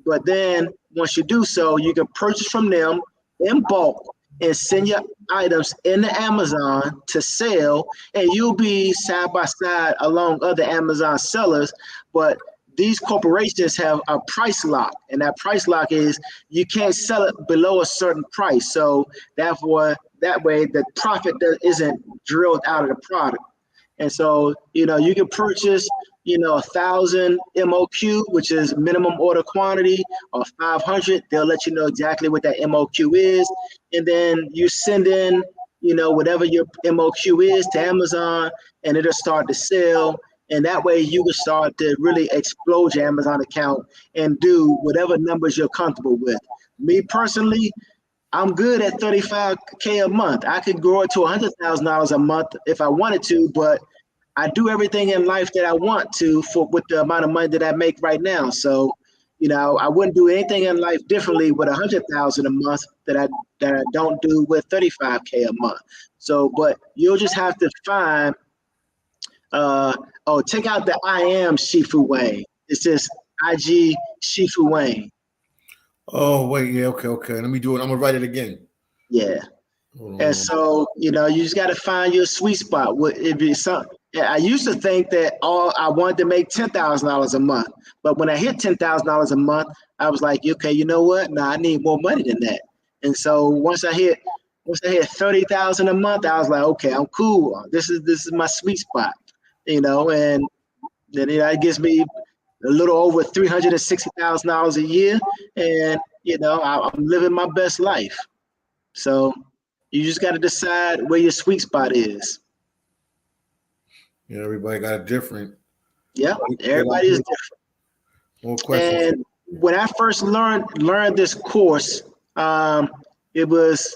But then once you do so, you can purchase from them in bulk and send your items into Amazon to sell, and you'll be side by side along other Amazon sellers. But these corporations have a price lock, and that price lock is you can't sell it below a certain price. So that way the profit isn't drilled out of the product. And so, you can purchase, 1,000 MOQ, which is minimum order quantity, or 500. They'll let you know exactly what that MOQ is. And then you send in, whatever your MOQ is to Amazon, and it'll start to sell. And that way you can start to really explode your Amazon account and do whatever numbers you're comfortable with. Me personally, I'm good at $35K a month. I could grow it to $100,000 a month if I wanted to, but I do everything in life that I want to with the amount of money that I make right now. So, I wouldn't do anything in life differently with $100,000 a month that I don't do with $35K a month. So, but you'll just have to find. Check out the I am ShifuWayne. It's just IG ShifuWayne. Oh wait, yeah, okay. Let me do it. I'm gonna write it again. Yeah. And so, you just got to find your sweet spot. It'd be something. I used to think that I wanted to make $10,000 a month, but when I hit $10,000 a month, I was like, okay, you know what? No, I need more money than that. And so once I hit 30,000 a month, I was like, okay, I'm cool. This is my sweet spot, and then that gives me a little over $360,000 a year, and I'm living my best life. So you just got to decide where your sweet spot is. Yeah, everybody got a different. Yeah, everybody is different. More questions. And when I first learned this course, it was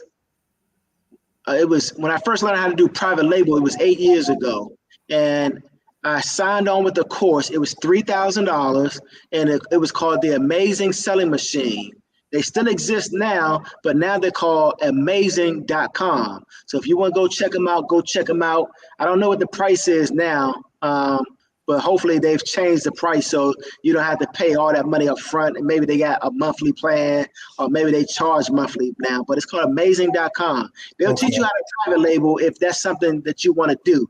when I first learned how to do private label. It was 8 years ago, and I signed on with the course. It was $3,000, and it was called the Amazing Selling Machine. They still exist now, but now they're called amazing.com. So if you want to go check them out, go check them out. I don't know what the price is now, but hopefully they've changed the price so you don't have to pay all that money up front. And maybe they got a monthly plan, or maybe they charge monthly now, but it's called amazing.com. They'll teach you how to private label if that's something that you want to do.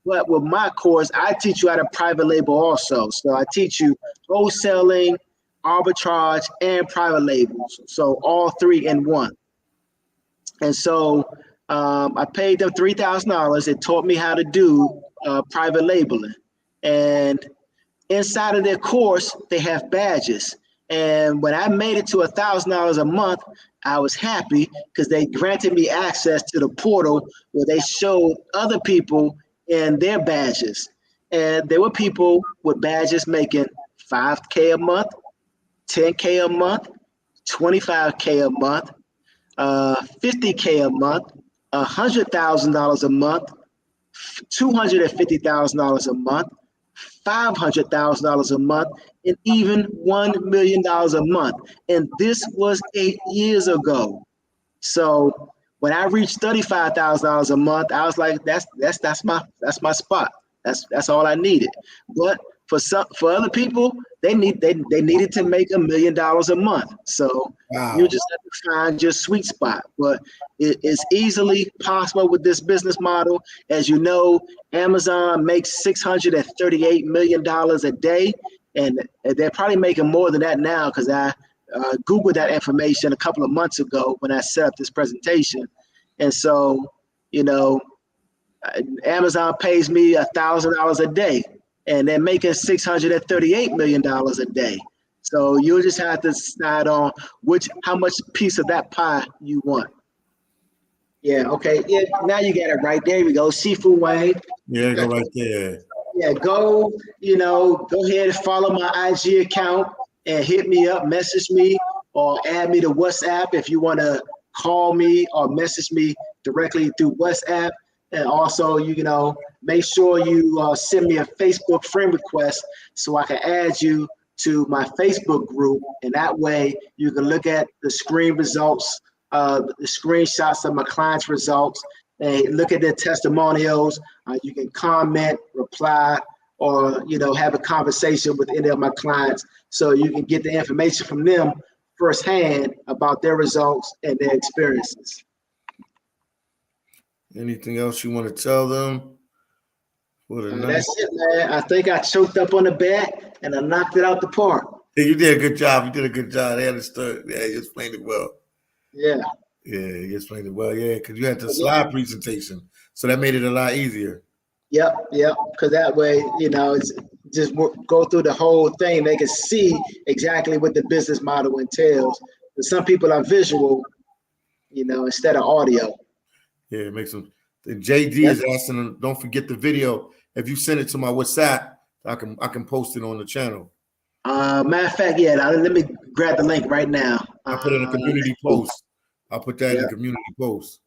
But with my course, I teach you how to private label also. So I teach you wholesaling, arbitrage, and private labels. So all three in one. And so I paid them $3,000. It taught me how to do private labeling. And inside of their course, they have badges. And when I made it to $1,000 a month, I was happy because they granted me access to the portal where they showed other people in their badges. And there were people with badges making $5K a month, $10K a month, $25K a month, $50K a month, $100,000 a month, $250,000 a month, $500,000 a month, and even $1 million a month. And this was 8 years ago. So when I reached $35,000 a month, I was like, that's my spot. That's all I needed. But for other people, they needed to make $1 million a month. So you just have to find your sweet spot. But it's easily possible with this business model. As you know, Amazon makes $638 million a day, and they're probably making more than that now because I Googled that information a couple of months ago when I set up this presentation. And so, Amazon pays me $1,000 a day, and they're making $638 million a day. So you'll just have to decide on how much piece of that pie you want. Yeah, okay. Yeah, now you got it right. There we go. ShifuWayne. Yeah, go right there. Yeah, go ahead and follow my IG account and hit me up, message me, or add me to WhatsApp if you want to call me or message me directly through WhatsApp. And also, you know, make sure you send me a Facebook friend request so I can add you to my Facebook group. And that way you can look at the screen results, the screenshots of my clients' results, and look at their testimonials. You can comment, reply, or, you know, have a conversation with any of my clients so you can get the information from them firsthand about their results and their experiences. Anything else you want to tell them? That's it, man. I think I choked up on the bat and I knocked it out the park. Hey, you did a good job. You did a good job. They understood. Yeah, you explained it well. Yeah. Yeah, you explained it well. Yeah, because you had the slide presentation, so that made it a lot easier. Yep. Because that way, you know, it's just go through the whole thing. They can see exactly what the business model entails. But some people are visual, you know, instead of audio. Yeah, it makes them. The JD is asking them, don't forget the video. If you send it to my WhatsApp, I can post it on the channel. Matter of fact, yeah, let me grab the link right now. I'll put it in a community post. I'll put that in the community post.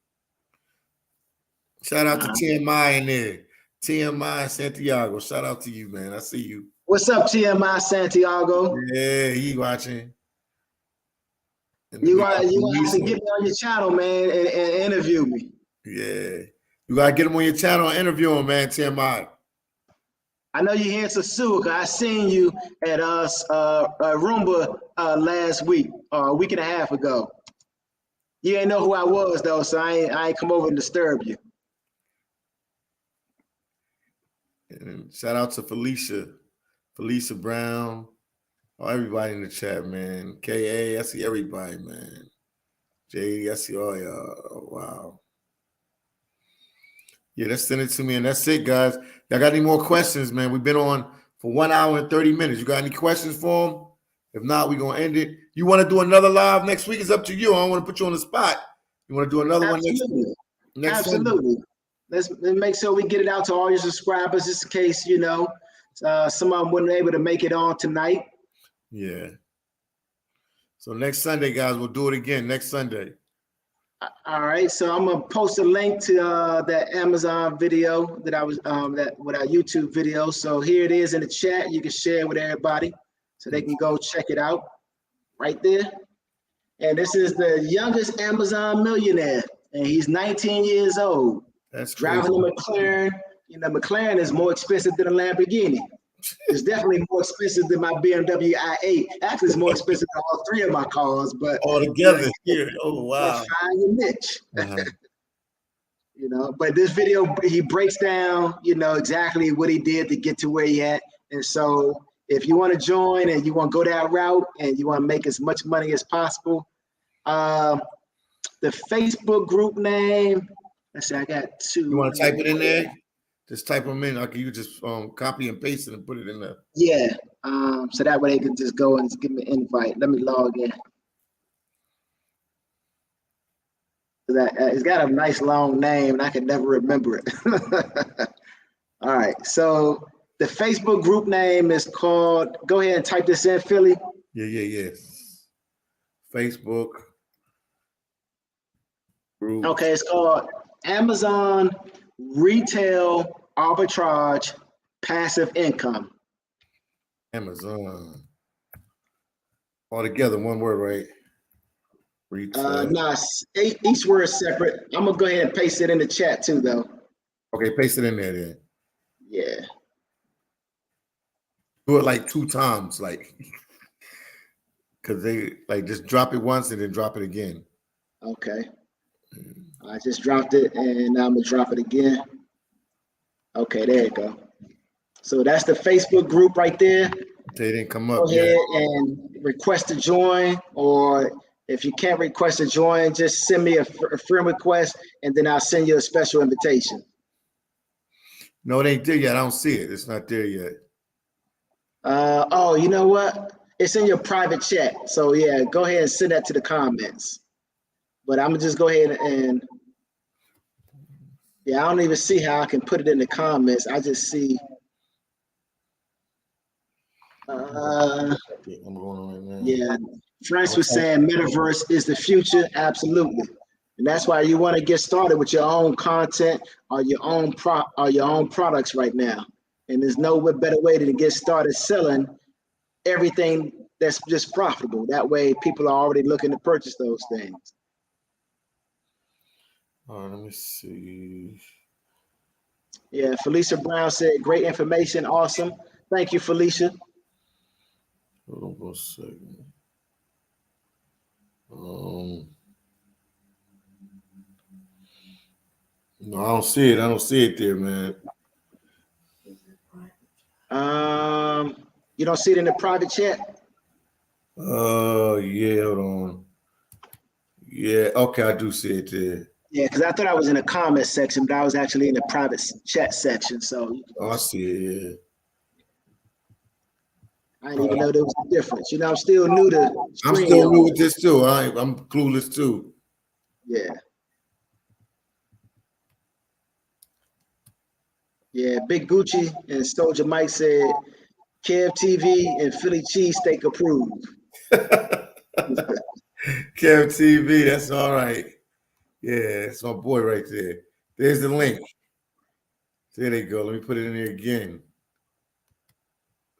Shout out to TMI in there. TMI Santiago. Shout out to you, man. I see you. What's up, TMI Santiago? Yeah, he watching. You got to get me on your channel, man, and interview me. Yeah. You got to get him on your channel and interview him, man, TMI. I know you're here in Sasuka. I seen you at Roomba last week, a week and a half ago. You ain't know who I was, though, so I ain't come over and disturb you. And shout out to Felicia Brown, everybody in the chat, man. KA, I see everybody, man. JD, I see all y'all. Oh, wow. Yeah, that's send it to me, and that's it, guys. Y'all got any more questions, man? We've been on for 1 hour and 30 minutes. You got any questions for them? If not, we're going to end it. You want to do another live next week? It's up to you. I don't want to put you on the spot. You want to do another one next week? Absolutely. Let's make sure we get it out to all your subscribers, just in case, you know, some of them weren't able to make it on tonight. Yeah. So next Sunday, guys, we'll do it again next Sunday. All right. So I'm gonna post a link to that Amazon video that I was with our YouTube video. So here it is in the chat. You can share it with everybody so they can go check it out right there. And this is the youngest Amazon millionaire, and he's 19 years old. That's driving a McLaren. You know, McLaren is more expensive than a Lamborghini. It's definitely more expensive than my BMW i8. Actually, it's more expensive than all three of my cars, but all together here. Oh wow! Find your niche. You know, but this video he breaks down, you know, exactly what he did to get to where he at. And so, if you want to join and you want to go that route and you want to make as much money as possible, the Facebook group name. Let's see, I got two. You want to type it in there? Just type them in. Like you just copy and paste it and put it in there. Yeah. So that way they can just go and just give me an invite. Let me log in. It's got a nice long name and I can never remember it. All right. So the Facebook group name is called, go ahead and type this in, Philly. Yeah. Facebook group. Okay, it's called Amazon Retail Arbitrage Passive Income. Amazon. All together, one word, right? Retail. No, each word is separate. I'm gonna go ahead and paste it in the chat too, though. Okay, paste it in there then. Yeah. Do it like 2 times, like, because they like just drop it once and then drop it again. Okay. I just dropped it and now I'm gonna drop it again. Okay, there you go. So that's the Facebook group right there. They didn't come up. Go ahead and request to join, or if you can't request to join, just send me a friend request and then I'll send you a special invitation. No, it ain't there yet. I don't see it. It's not there yet. Oh, you know what? It's in your private chat. So yeah, go ahead and send that to the comments. But I'm gonna just go ahead and yeah, I don't even see how I can put it in the comments. I just see. I'm going on right now. Yeah, France was saying metaverse is the future. Absolutely, And that's why you want to get started with your own content or your own products right now. And there's no better way to get started selling everything that's just profitable. That way people are already looking to purchase those things. All right, let me see. Yeah, Felicia Brown said, great information, awesome. Thank you, Felicia. Hold on for a second. No, I don't see it. I don't see it there, man. You don't see it in the private chat? Yeah, hold on. Yeah, okay, I do see it there. Yeah, because I thought I was in the comment section, but I was actually in the private chat section. So I see it, yeah. I didn't even know there was a difference. You know, I'm still new to I'm still new with this too. I'm clueless too. Yeah. Yeah, Big Gucci and Soldier Mike said, Kev TV and Philly cheesesteak approved. Kev TV, that's all right. Yeah, that's my boy right there. There's the link. There they go. Let me put it in there again.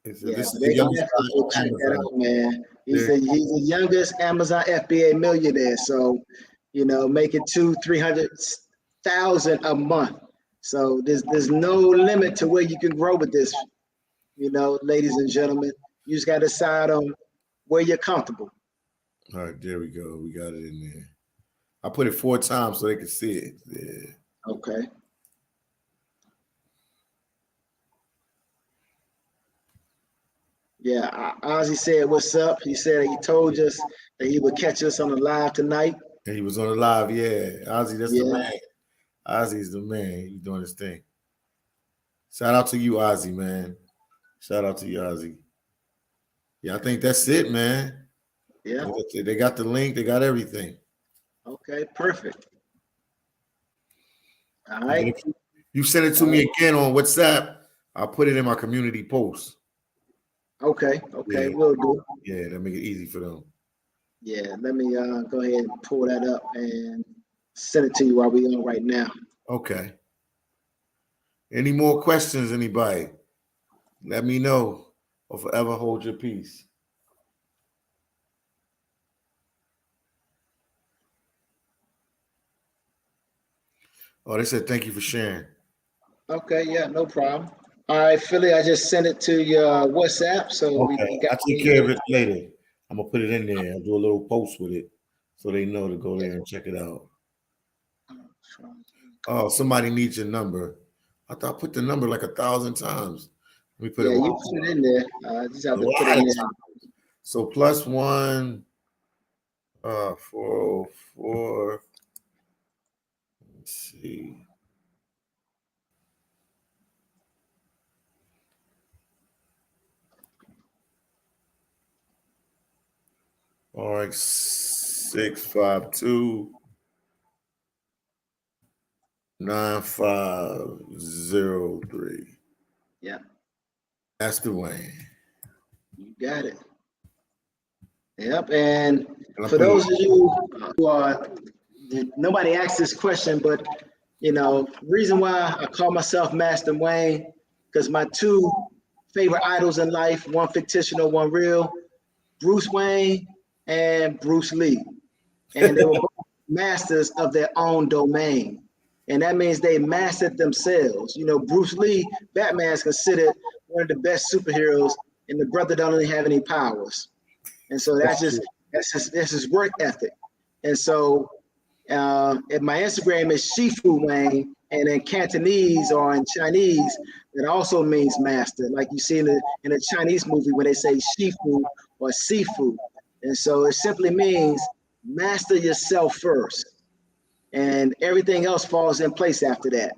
This is the youngest guy check that out, man. He's the youngest Amazon FBA millionaire. So, you know, making 200,000-300,000 a month. So there's no limit to where you can grow with this. You know, ladies and gentlemen, you just got to decide on where you're comfortable. All right, there we go. We got it in there. I put it 4 times so they can see it. Yeah. Okay. Yeah, Ozzy said, what's up? He said he told us that he would catch us on the live tonight. And he was on the live, yeah. Ozzy, that's the man. Ozzy's the man. He's doing his thing. Shout out to you, Ozzy, man. Shout out to you, Ozzy. Yeah, I think that's it, man. Yeah. They got the link. They got everything. Okay, perfect. All right. If you send it to me again on WhatsApp, I'll put it in my community post. Okay, yeah. We'll do. Yeah, that'll make it easy for them. Yeah, let me go ahead and pull that up and send it to you while we're on right now. Okay. Any more questions, anybody? Let me know, or forever hold your peace. Oh, they said thank you for sharing. Okay, yeah, no problem. All right, Philly, I just sent it to your WhatsApp. So okay, I'll take care of it later. I'm gonna put it in there. I'll do a little post with it so they know to go there and check it out. Oh, somebody needs your number. I thought I put the number like 1,000 times. Let me put it. Yeah, you put it in there. Just have to put it in there. So +1 404. Let's see. All right, 652 9503. Yeah. That's the way. You got it. Yep. And for those of you who are, nobody asked this question, but you know, reason why I call myself Master Wayne, because my 2 favorite idols in life, one fictional, one real, Bruce Wayne and Bruce Lee. And they were both masters of their own domain. And that means they mastered themselves. You know, Bruce Lee, Batman is considered one of the best superheroes, and the brother don't really have any powers. And so that's his work ethic. And so if my Instagram is ShifuWayne, and in Cantonese or in Chinese, it also means master. Like you see in a Chinese movie when they say Shifu or Sifu. And so it simply means master yourself first, and everything else falls in place after that.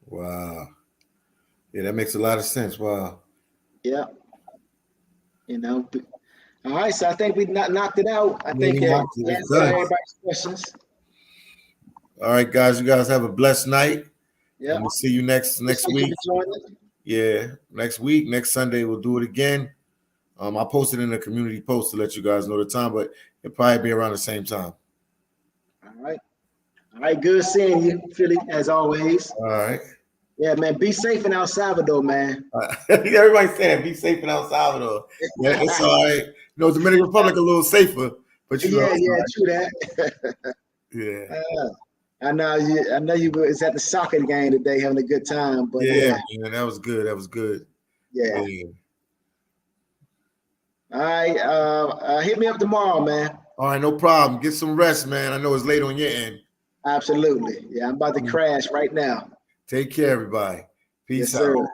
Wow. Yeah, that makes a lot of sense. Wow. Yeah. You know. All right, so I think we knocked it out. I think that's everybody's questions. All right, guys. You guys have a blessed night. Yeah. We'll see you next week. Yeah, next week, next Sunday, we'll do it again. I'll post it in the community post to let you guys know the time, but it'll probably be around the same time. All right. Good seeing you, Philly, as always. All right. Yeah, man. Be safe in El Salvador, man. Everybody's saying be safe in El Salvador. Yeah, it's all right. You know, Dominican Republic a little safer, but you know. Yeah, true that. Yeah. I know you was at the soccer game today having a good time, but yeah, man, that was good. That was good. Yeah. All right. Hit me up tomorrow, man. All right, no problem. Get some rest, man. I know it's late on your end. Absolutely. Yeah, I'm about to crash right now. Take care, everybody. Peace Yes, out. sir.